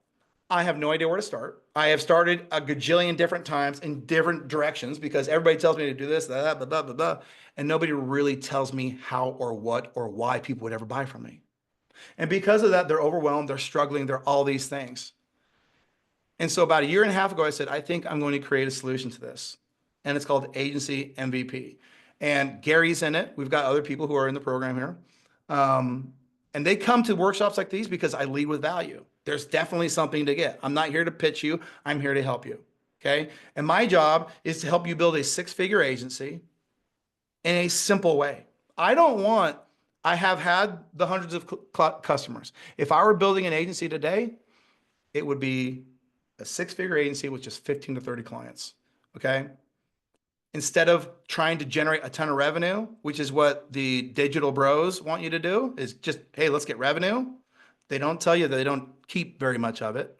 I have no idea where to start. I have started a gajillion different times in different directions because everybody tells me to do this, that, blah, blah, blah, blah, and nobody really tells me how or what or why people would ever buy from me. And because of that, they're overwhelmed, they're struggling, they're all these things. And so about a year and a half ago, I said, I think I'm going to create a solution to this. And it's called Agency MVP. And Gary's in it. We've got other people who are in the program here. And they come to workshops like these because I lead with value. There's definitely something to get. I'm not here to pitch you. I'm here to help you. Okay. And my job is to help you build a 6-figure agency in a simple way. I have had the hundreds of customers. If I were building an agency today, it would be a 6-figure agency with just 15 to 30 clients. Okay. Instead of trying to generate a ton of revenue, which is what the digital bros want you to do, is just, hey, let's get revenue. They don't tell you that they don't keep very much of it.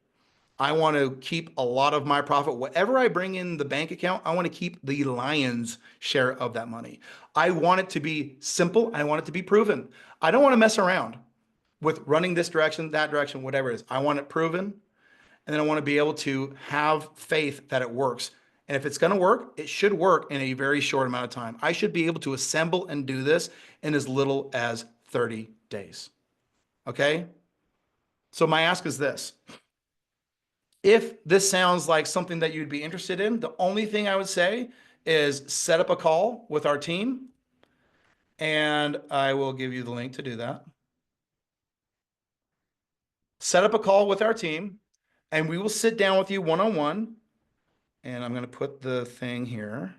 I want to keep a lot of my profit. Whatever I bring in the bank account, I want to keep the lion's share of that money. I want it to be simple. I want it to be proven. I don't want to mess around with running this direction, that direction, whatever it is. I want it proven. And then I want to be able to have faith that it works. And if it's going to work, it should work in a very short amount of time. I should be able to assemble and do this in as little as 30 days. Okay? So my ask is this. If this sounds like something that you'd be interested in, the only thing I would say is set up a call with our team. And I will give you the link to do that. Set up a call with our team. and we will sit down with you one-on-one. And I'm going to put the thing here.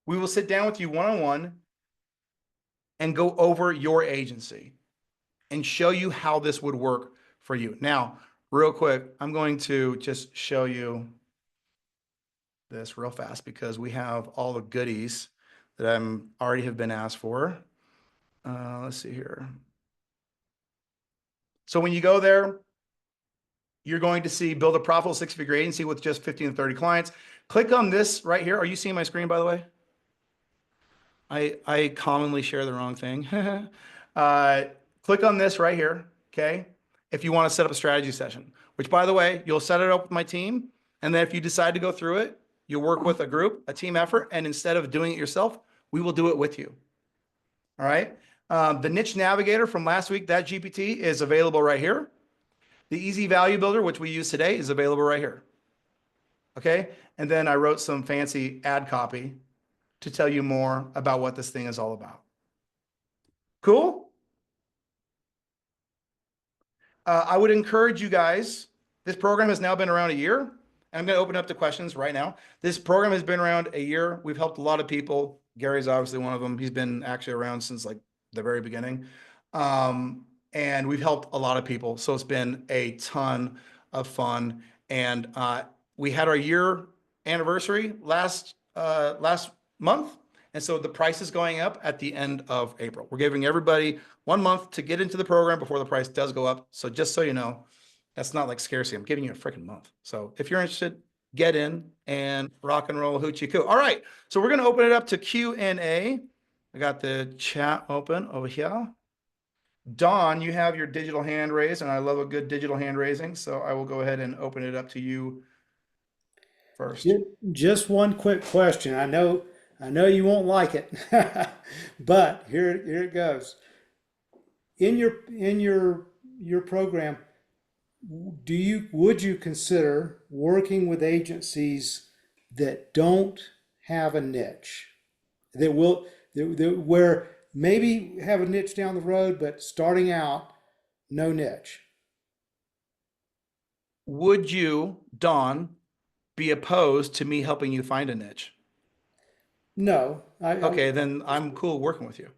We will sit down with you one-on-one and go over your agency and show you how this would work for you. Now, real quick, I'm going to just show you this real fast because we have all the goodies that I'm already have been asked for. Let's see here. So when you go there, you're going to see build a profitable six-figure agency with just 15 to 30 clients. Click on this right here. Are you seeing my screen, by the way? I commonly share the wrong thing. Click on this right here, okay? If you want to set up a strategy session, which by the way, you'll set it up with my team. And then if you decide to go through it, you'll work with a group, a team effort. And instead of doing it yourself, we will do it with you. All right. The niche navigator from last week, that GPT is available right here. The easy value builder, which we use today, is available right here. Okay. And then I wrote some fancy ad copy to tell you more about what this thing is all about. Cool? I would encourage you guys, this program has now been around a year. I'm going to open up to questions right now. This program has been around a year. We've helped a lot of people. Gary's obviously one of them. He's been actually around since like the very beginning. And we've helped a lot of people. So it's been a ton of fun. And we had our year anniversary last month. And so the price is going up at the end of April. We're giving everybody 1 month to get into the program before the price does go up. So just so you know, that's not like scarcity. I'm giving you a freaking month. So if you're interested, get in and rock and roll hoochie coo. All right. So we're going to open it up to Q&A. I got the chat open over here. Dawn, you have your digital hand raised, and I love a good digital hand raising. So I will go ahead and open it up to you first. Just one quick question. I know you won't like it, but here it goes. In your program, would you consider working with agencies that don't have a niche, where maybe have a niche down the road, but starting out, no niche? Would you, Dawn, be opposed to me helping you find a niche? No. Okay, then I'm cool working with you.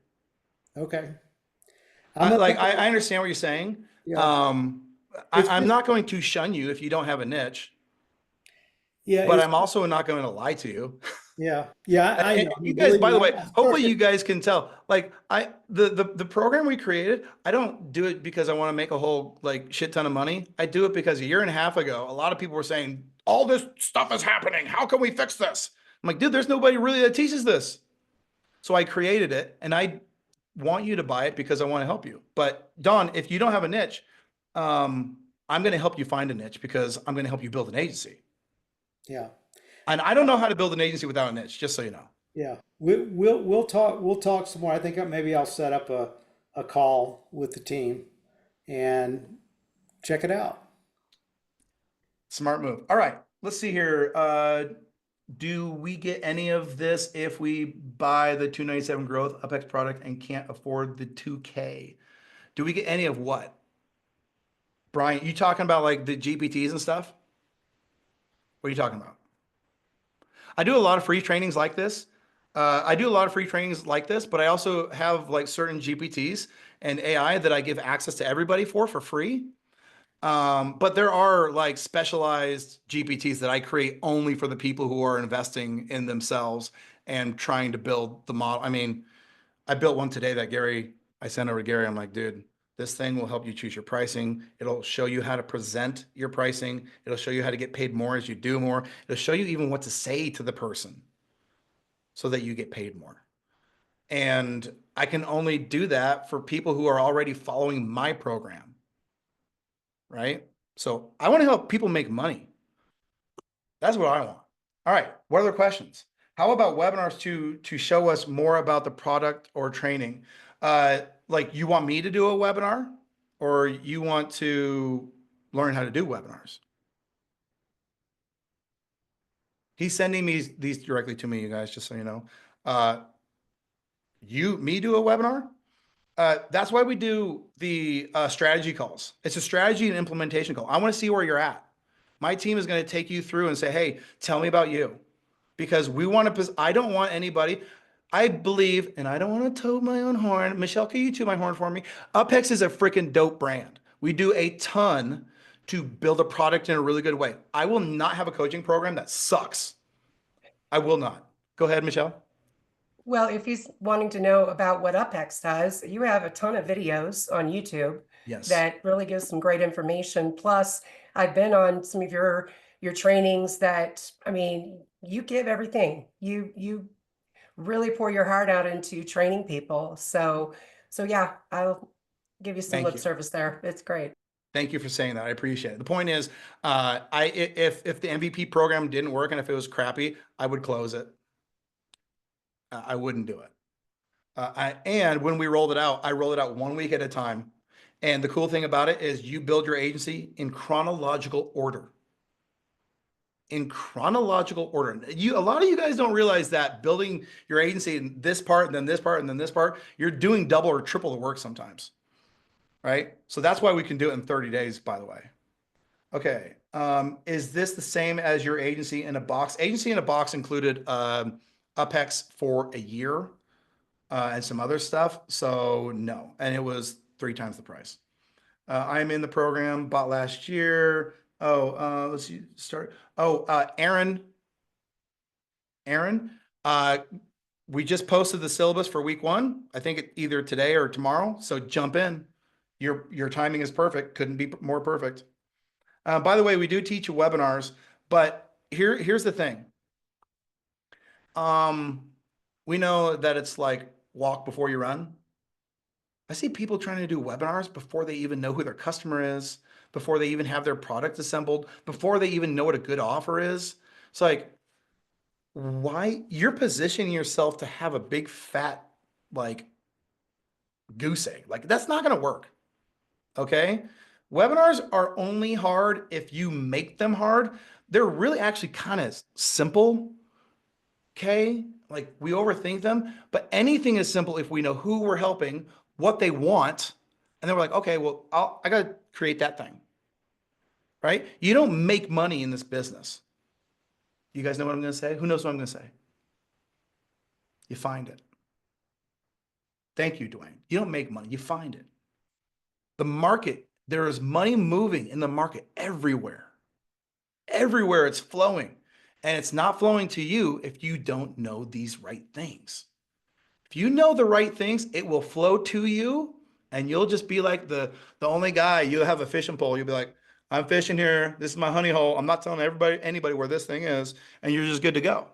Okay. I understand what you're saying. Yeah. I'm not going to shun you if you don't have a niche, Yeah. but I'm also not going to lie to you. Yeah. I know. You guys, by the way, I'm hopefully sorry. you guys can tell. Like the program we created, I don't do it because I want to make a whole like shit ton of money. I do it because a year and a half ago, a lot of people were saying all this stuff is happening. How can we fix this? I'm like, dude, there's nobody really that teaches this. So I created it, and I want you to buy it because I want to help you. But Dawn, if you don't have a niche, I'm going to help you find a niche because I'm going to help you build an agency. Yeah. And I don't know how to build an agency without a niche, just so you know. Yeah. We'll talk some more. I think maybe I'll set up a call with the team and check it out. Smart move. All right, let's see here. Do we get any of this if we buy the 297 growth UpHex product and can't afford the 2K? Do we get any of what? Brian, you talking about like the GPTs and stuff? What are you talking about? I do a lot of free trainings like this. But I also have like certain GPTs and AI that I give access to everybody for free. But there are like specialized GPTs that I create only for the people who are investing in themselves and trying to build the model. I mean, I built one today that I sent over to Gary. I'm like, dude, this thing will help you choose your pricing. It'll show you how to present your pricing. It'll show you how to get paid more as you do more. It'll show you even what to say to the person so that you get paid more. And I can only do that for people who are already following my program. Right? So I want to help people make money. That's what I want. All right. What other questions? How about webinars to show us more about the product or training? Like you want me to do a webinar or you want to learn how to do webinars? He's sending me these directly to me, you guys, just so you know. Me do a webinar? That's why we do the strategy calls. It's a strategy and implementation call. I want to see where you're at. My team is going to take you through and say, hey, tell me about you. Because we want to, I don't want anybody, I believe, and I don't want to toot my own horn. Michelle, can you toot my horn for me? UpHex is a freaking dope brand. We do a ton to build a product in a really good way. I will not have a coaching program that sucks. I will not. Go ahead, Michelle. Well, if he's wanting to know about what UpHex does, you have a ton of videos on YouTube Yes. that really gives some great information. Plus, I've been on some of your trainings that, I mean, you give everything. You really pour your heart out into training people. So yeah, I'll give you some Thank lip you. service there. It's great. Thank you for saying that. I appreciate it. The point is, if the MVP program didn't work and if it was crappy, I would close it. I wouldn't do it. And when we rolled it out, I rolled it out 1 week at a time. And the cool thing about it is you build your agency in chronological order. In chronological order. A lot of you guys don't realize that building your agency in this part, and then this part, and then this part, you're doing double or triple the work sometimes. Right? So that's why we can do it in 30 days, by the way. Okay. Is this the same as your agency in a box? Agency in a box included UpHex for a year and some other stuff. So no, and it was 3 times the price. I'm in the program, bought last year. Oh, let's see, start. Oh, Aaron, we just posted the syllabus for week 1. I think either today or tomorrow. So jump in. Your timing is perfect. Couldn't be more perfect. By the way, we do teach webinars, but here's the thing. We know that it's like walk before you run. I see people trying to do webinars before they even know who their customer is, before they even have their product assembled, before they even know what a good offer is. It's like, why you're positioning yourself to have a big fat like goose egg? Like that's not going to work. Okay. Webinars are only hard if you make them hard. They're really actually kind of simple. Okay. Like we overthink them, but anything is simple if we know who we're helping, what they want. And then we're like, okay, well, I got to create that thing. Right. You don't make money in this business. You guys know what I'm going to say? Who knows what I'm going to say? You find it. Thank you, Dwayne. You don't make money. You find it. The market, there is money moving in the market everywhere. Everywhere it's flowing. And it's not flowing to you if you don't know these right things. If you know the right things, it will flow to you and you'll just be like the only guy. You'll have a fishing pole. You'll be like, I'm fishing here. This is my honey hole. I'm not telling anybody where this thing is. And you're just good to go.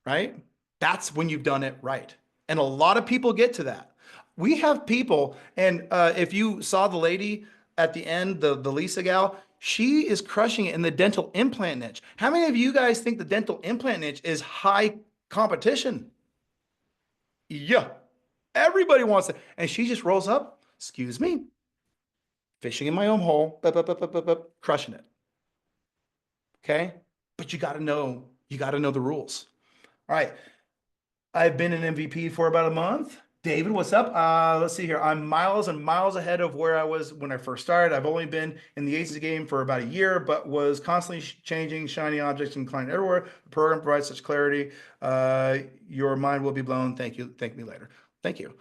Right? That's when you've done it right. And a lot of people get to that. We have people, and if you saw the lady at the end, the Lisa gal, she is crushing it in the dental implant niche. How many of you guys think the dental implant niche is high competition? Yeah, everybody wants it. And she just rolls up, excuse me, fishing in my own hole, crushing it. Okay? But you got to know the rules. All right. I've been an MVP for about a month. David, what's up? Let's see here. I'm miles and miles ahead of where I was when I first started. I've only been in the agency game for about a year, but was constantly changing shiny objects and client everywhere. The program provides such clarity. Your mind will be blown. Thank you. Thank me later. Thank you.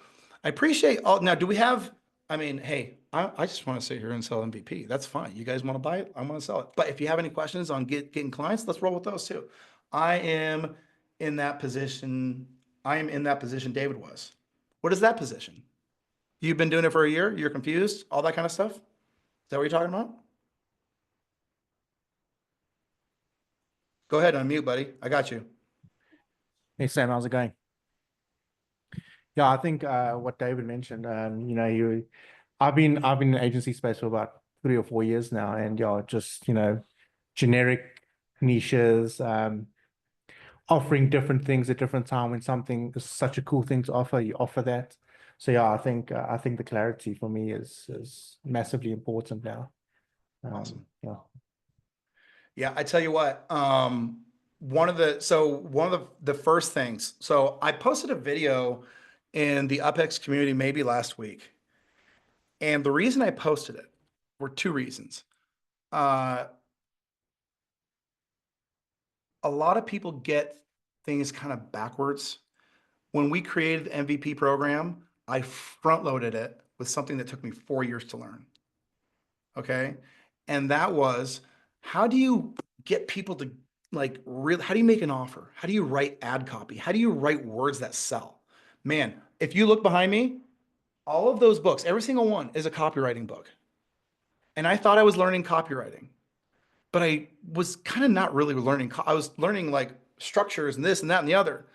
I appreciate all. Now, do we have, I mean, hey, I just want to sit here and sell MVP. That's fine. You guys want to buy it? I want to sell it. But if you have any questions on getting clients, let's roll with those too. I am in that position. David was. What is that position? You've been doing it for a year? You're confused? All that kind of stuff? Is that what you're talking about? Go ahead, unmute, buddy. I got you. Hey Sam, how's it going? Yeah, I think what David mentioned, I've been in the agency space for about 3 or 4 years now, and yeah, just generic niches, offering different things at different time. When something is such a cool thing to offer, you offer that. So yeah, I think the clarity for me is massively important now. Awesome. Yeah. Yeah, I tell you what, one of the first things, so I posted a video in the UpHex community maybe last week. And the reason I posted it were two reasons. A lot of people get things kind of backwards. When we created the MVP program, I front loaded it with something that took me 4 years to learn. Okay. And that was, how do you get people to like really, how do you make an offer? How do you write ad copy? How do you write words that sell? Man, if you look behind me, all of those books, every single one is a copywriting book. And I thought I was learning copywriting, but I was kind of not really learning. I was learning like structures and this and that and the other.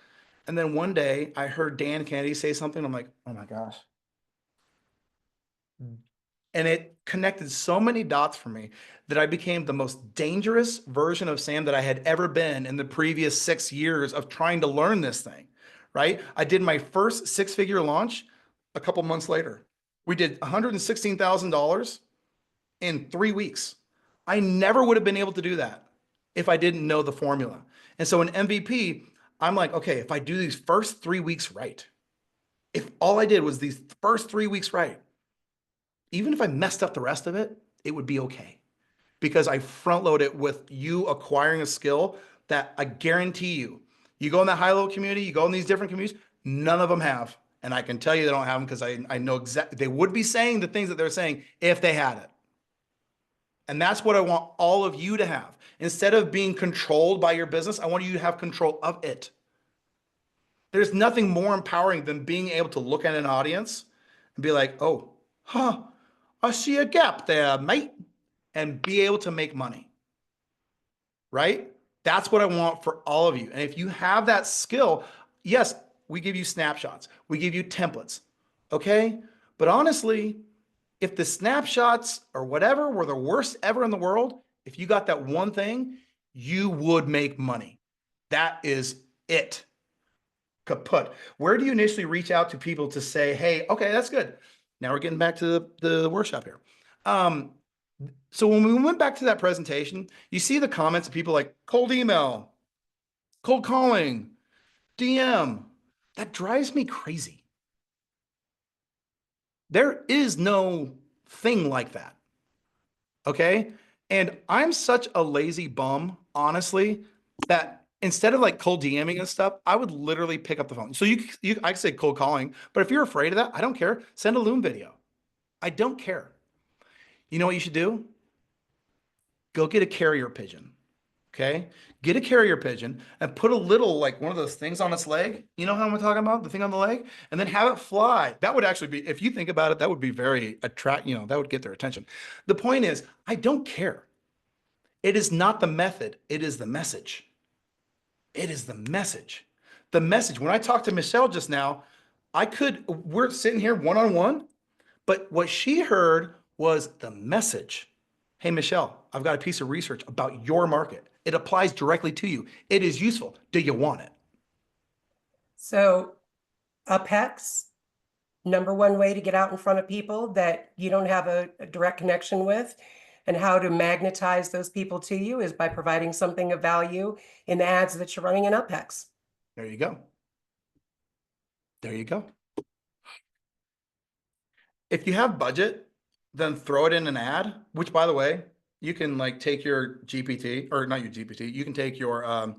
And then one day I heard Dan Kennedy say something. I'm like, oh my gosh. And it connected so many dots for me that I became the most dangerous version of Sam that I had ever been in the previous 6 years of trying to learn this thing, right? I did my first 6-figure launch a couple months later. We did $116,000 in 3 weeks. I never would have been able to do that if I didn't know the formula. And so in MVP, I'm like, okay, if I do these first 3 weeks right, if all I did was these first 3 weeks right, even if I messed up the rest of it, it would be okay. Because I front load it with you acquiring a skill that I guarantee you, you go in that high-low community, you go in these different communities, none of them have. And I can tell you they don't have them because I know exactly, they would be saying the things that they're saying if they had it. And that's what I want all of you to have. Instead of being controlled by your business, I want you to have control of it. There's nothing more empowering than being able to look at an audience and be like, oh, I see a gap there, mate, and be able to make money, right? That's what I want for all of you. And if you have that skill, yes, we give you snapshots, we give you templates, okay? But honestly, if the snapshots or whatever were the worst ever in the world, if you got that one thing, you would make money. That is it. Kaput. Where do you initially reach out to people to say, hey, okay, that's good. Now we're getting back to the workshop here. So when we went back to that presentation, you see the comments of people like cold email, cold calling, DM. That drives me crazy. There is no thing like that. Okay. And I'm such a lazy bum, honestly, that instead of like cold DMing and stuff, I would literally pick up the phone. So I could say cold calling, but if you're afraid of that, I don't care. Send a Loom video. I don't care. You know what you should do? Go get a carrier pigeon. Okay. Get a carrier pigeon and put a little, like one of those things on its leg. You know how I'm talking about? The thing on the leg, and then have it fly. That would actually be, if you think about it, that would be very that would get their attention. The point is, I don't care. It is not the method. It is the message. It is the message. The message. When I talked to Michelle just now, we're sitting here one-on-one, but what she heard was the message. Hey, Michelle, I've got a piece of research about your market. It applies directly to you. It is useful. Do you want it? So UpHex, #1 way to get out in front of people that you don't have a direct connection with, and how to magnetize those people to you is by providing something of value in the ads that you're running in UpHex. There you go. There you go. If you have budget, then throw it in an ad, which by the way, you can like take your GPT, or not your GPT, you can take your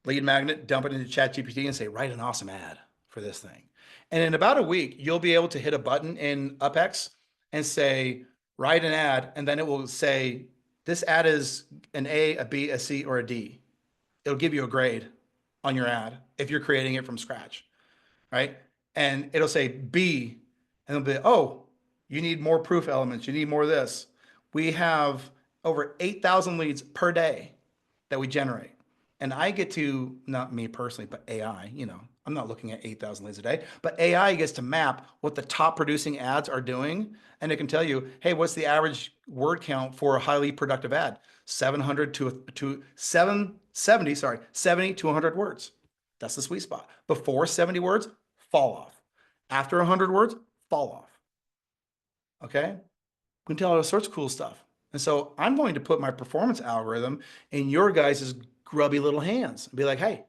lead magnet, dump it into ChatGPT and say, write an awesome ad for this thing. And in about a week, you'll be able to hit a button in UpHex and say, write an ad. And then it will say, this ad is an A, a B, a C, or a D. It'll give you a grade on your ad if you're creating it from scratch, right? And it'll say B, and it'll be, oh, you need more proof elements. You need more of this. We have over 8,000 leads per day that we generate. And I get to, not me personally, but AI, I'm not looking at 8,000 leads a day, but AI gets to map what the top producing ads are doing. And it can tell you, hey, what's the average word count for a highly productive ad? 70 to 100 words. That's the sweet spot. Before 70 words, fall off. After 100 words, fall off. Okay? We can tell all sorts of cool stuff. And so I'm going to put my performance algorithm in your guys' grubby little hands and be like, hey,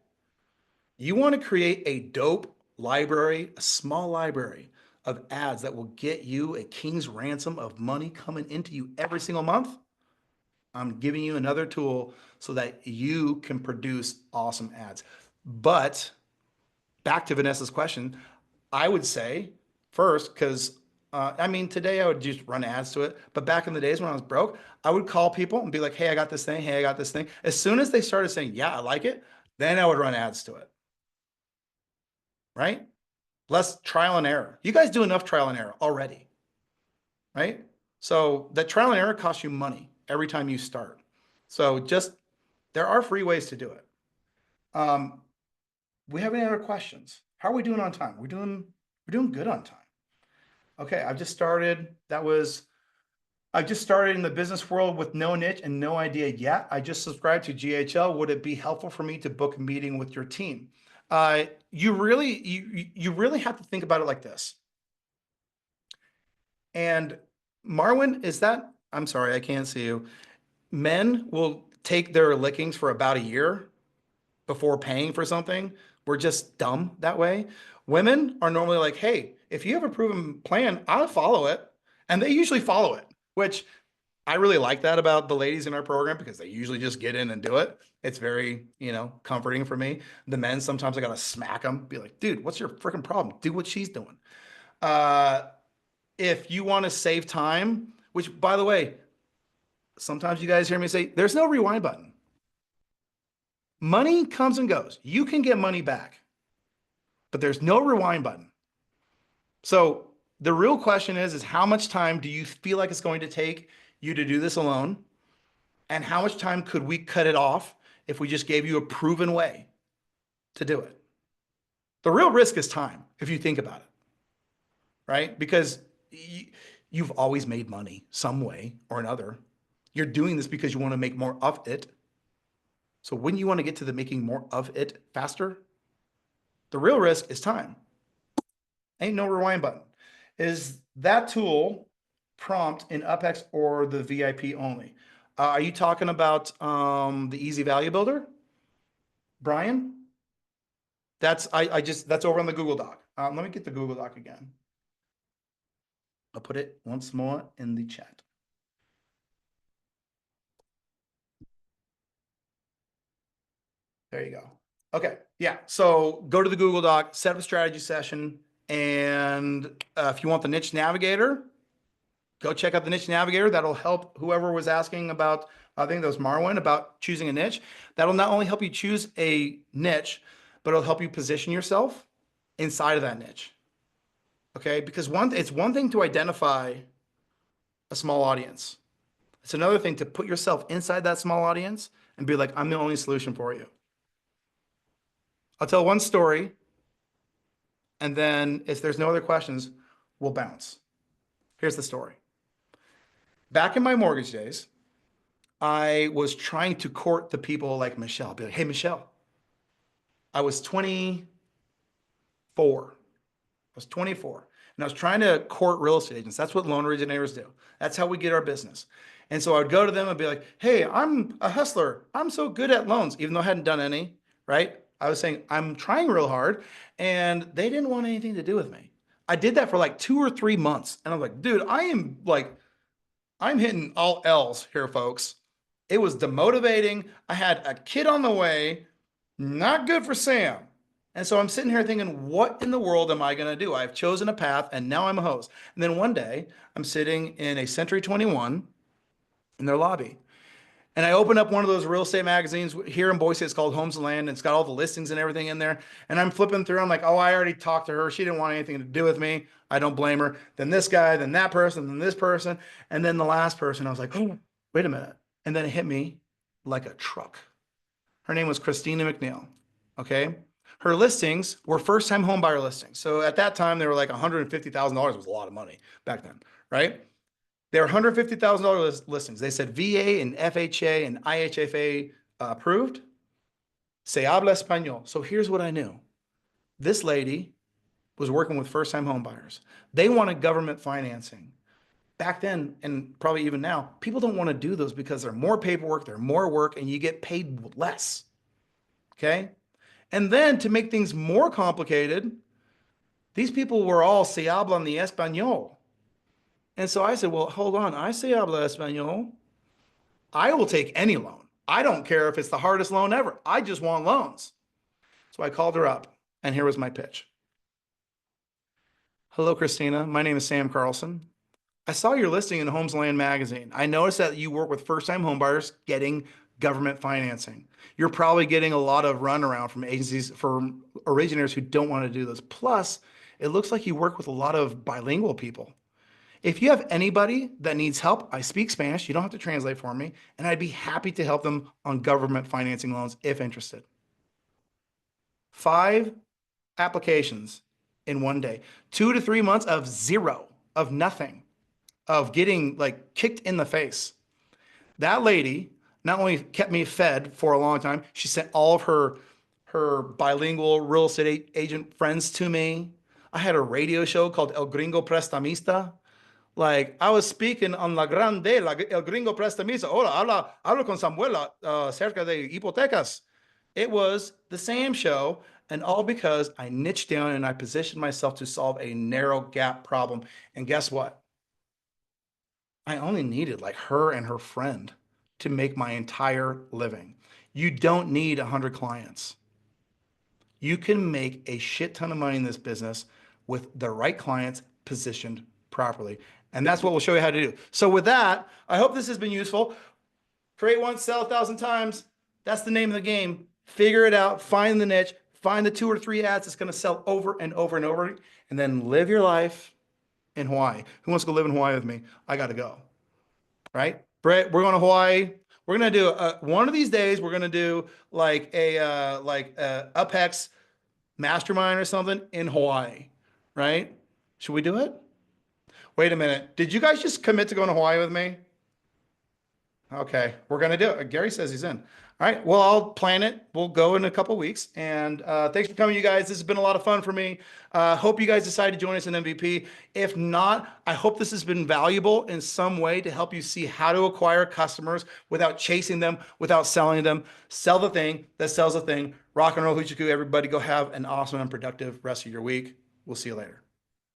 you want to create a dope library, a small library of ads that will get you a king's ransom of money coming into you every single month, I'm giving you another tool so that you can produce awesome ads. But back to Vanessa's question, I would say first, because I mean, today I would just run ads to it. But back in the days when I was broke, I would call people and be like, hey, I got this thing. Hey, I got this thing. As soon as they started saying, yeah, I like it, then I would run ads to it. Right? Less trial and error. You guys do enough trial and error already. Right? So that trial and error costs you money every time you start. So just, there are free ways to do it. We have any other questions? How are we doing on time? We're doing good on time. Okay, I've just started. I just started in the business world with no niche and no idea yet. I just subscribed to GHL. Would it be helpful for me to book a meeting with your team? You really have to think about it like this. And Marwin, I'm sorry, I can't see you. Men will take their lickings for about a year before paying for something. We're just dumb that way. Women are normally like, hey, if you have a proven plan, I'll follow it. And they usually follow it, which I really like that about the ladies in our program because they usually just get in and do it. It's very, comforting for me. The men, sometimes I got to smack them, be like, dude, what's your freaking problem? Do what she's doing. If you want to save time, which by the way, sometimes you guys hear me say, there's no rewind button. Money comes and goes. You can get money back, but there's no rewind button. So the real question is how much time do you feel like it's going to take you to do this alone? And how much time could we cut it off if we just gave you a proven way to do it? The real risk is time, if you think about it, right? Because you've always made money some way or another. You're doing this because you want to make more of it. So wouldn't you want to get to the making more of it faster? The real risk is time. Ain't no rewind button. Is that tool prompt in UpHex or the VIP only? Are you talking about the Easy Value Builder, Brian? That's over on the Google Doc. Let me get the Google Doc again. I'll put it once more in the chat. There you go. Okay, yeah. So go to the Google Doc, set up a strategy session, and if you want the niche navigator, go check out the niche navigator. That'll help whoever was asking about, I think that was Marwin, about choosing a niche. That'll not only help you choose a niche, but it'll help you position yourself inside of that niche. Okay, because it's one thing to identify a small audience. It's another thing to put yourself inside that small audience and be like, I'm the only solution for you. I'll tell one story, and then if there's no other questions, we'll bounce. Here's the story. Back in my mortgage days, I was trying to court the people like Michelle. Be like, hey, Michelle, I was 24. And I was trying to court real estate agents. That's what loan originators do. That's how we get our business. And so I would go to them and be like, hey, I'm a hustler. I'm so good at loans, even though I hadn't done any, right? I was saying, I'm trying real hard. And they didn't want anything to do with me. I did that for like 2 or 3 months. And I'm like, dude, I'm hitting all L's here, folks. It was demotivating. I had a kid on the way, not good for Sam. And so I'm sitting here thinking, what in the world am I going to do? I've chosen a path and now I'm a host. And then one day I'm sitting in a Century 21 in their lobby. And I open up one of those real estate magazines here in Boise. It's called Homes and Land. And it's got all the listings and everything in there. And I'm flipping through. I'm like, oh, I already talked to her. She didn't want anything to do with me. I don't blame her. Then this guy, then that person, then this person. And then the last person, I was like, oh, wait a minute. And then it hit me like a truck. Her name was Christina McNeil. Okay. Her listings were first-time home buyer listings. So at that time, they were like $150,000 was a lot of money back then, right? They were $150,000 listings. They said VA and FHA and IHFA approved. Se habla español. So here's what I knew. This lady was working with first-time home buyers. They wanted government financing. Back then, and probably even now, people don't want to do those because they're more paperwork, they're more work, and you get paid less. Okay? And then to make things more complicated, These people were all se hablan de español. And so I said, well, hold on. I se habla español. I will take any loan. I don't care if it's the hardest loan ever. I just want loans. So I called her up, and here was my pitch. Hello, Christina. My name is Sam Carlson. I saw your listing in Homes Land magazine. I noticed that you work with first-time homebuyers getting government financing. You're probably getting a lot of runaround from agencies, from originators who don't want to do this. Plus, it looks like you work with a lot of bilingual people. If you have anybody that needs help, I speak Spanish. You don't have to translate for me, and I'd be happy to help them on government financing loans if interested. 5 applications in one day, 2 to 3 months of zero, of nothing, of getting like kicked in the face. That lady not only kept me fed for a long time, she sent all of her bilingual real estate agent friends to me. I had a radio show called El Gringo Prestamista. Like, I was speaking on La Grande, El Gringo Prestamista. Hola, hablo con Samuela cerca de hipotecas. It was the same show, and all because I niched down and I positioned myself to solve a narrow gap problem. And guess what? I only needed like her and her friend to make my entire living. You don't need 100 clients. You can make a shit ton of money in this business with the right clients positioned properly. And that's what we'll show you how to do. So with that, I hope this has been useful. Create once, sell 1,000 times. That's the name of the game. Figure it out, find the niche, find the 2 or 3 ads that's going to sell over and over and over, and then live your life in Hawaii. Who wants to go live in Hawaii with me? I got to go. Right? Brett, we're going to Hawaii. We're going to do one of these days, we're going to do like a UpHex mastermind or something in Hawaii. Right? Should we do it? Wait a minute. Did you guys just commit to going to Hawaii with me? Okay, we're going to do it. Gary says he's in. All right, well, I'll plan it. We'll go in a couple weeks. And thanks for coming, you guys. This has been a lot of fun for me. Hope you guys decide to join us in MVP. If not, I hope this has been valuable in some way to help you see how to acquire customers without chasing them, without selling them. Sell the thing that sells the thing. Rock and roll, Huchiku, everybody. Go have an awesome and productive rest of your week. We'll see you later.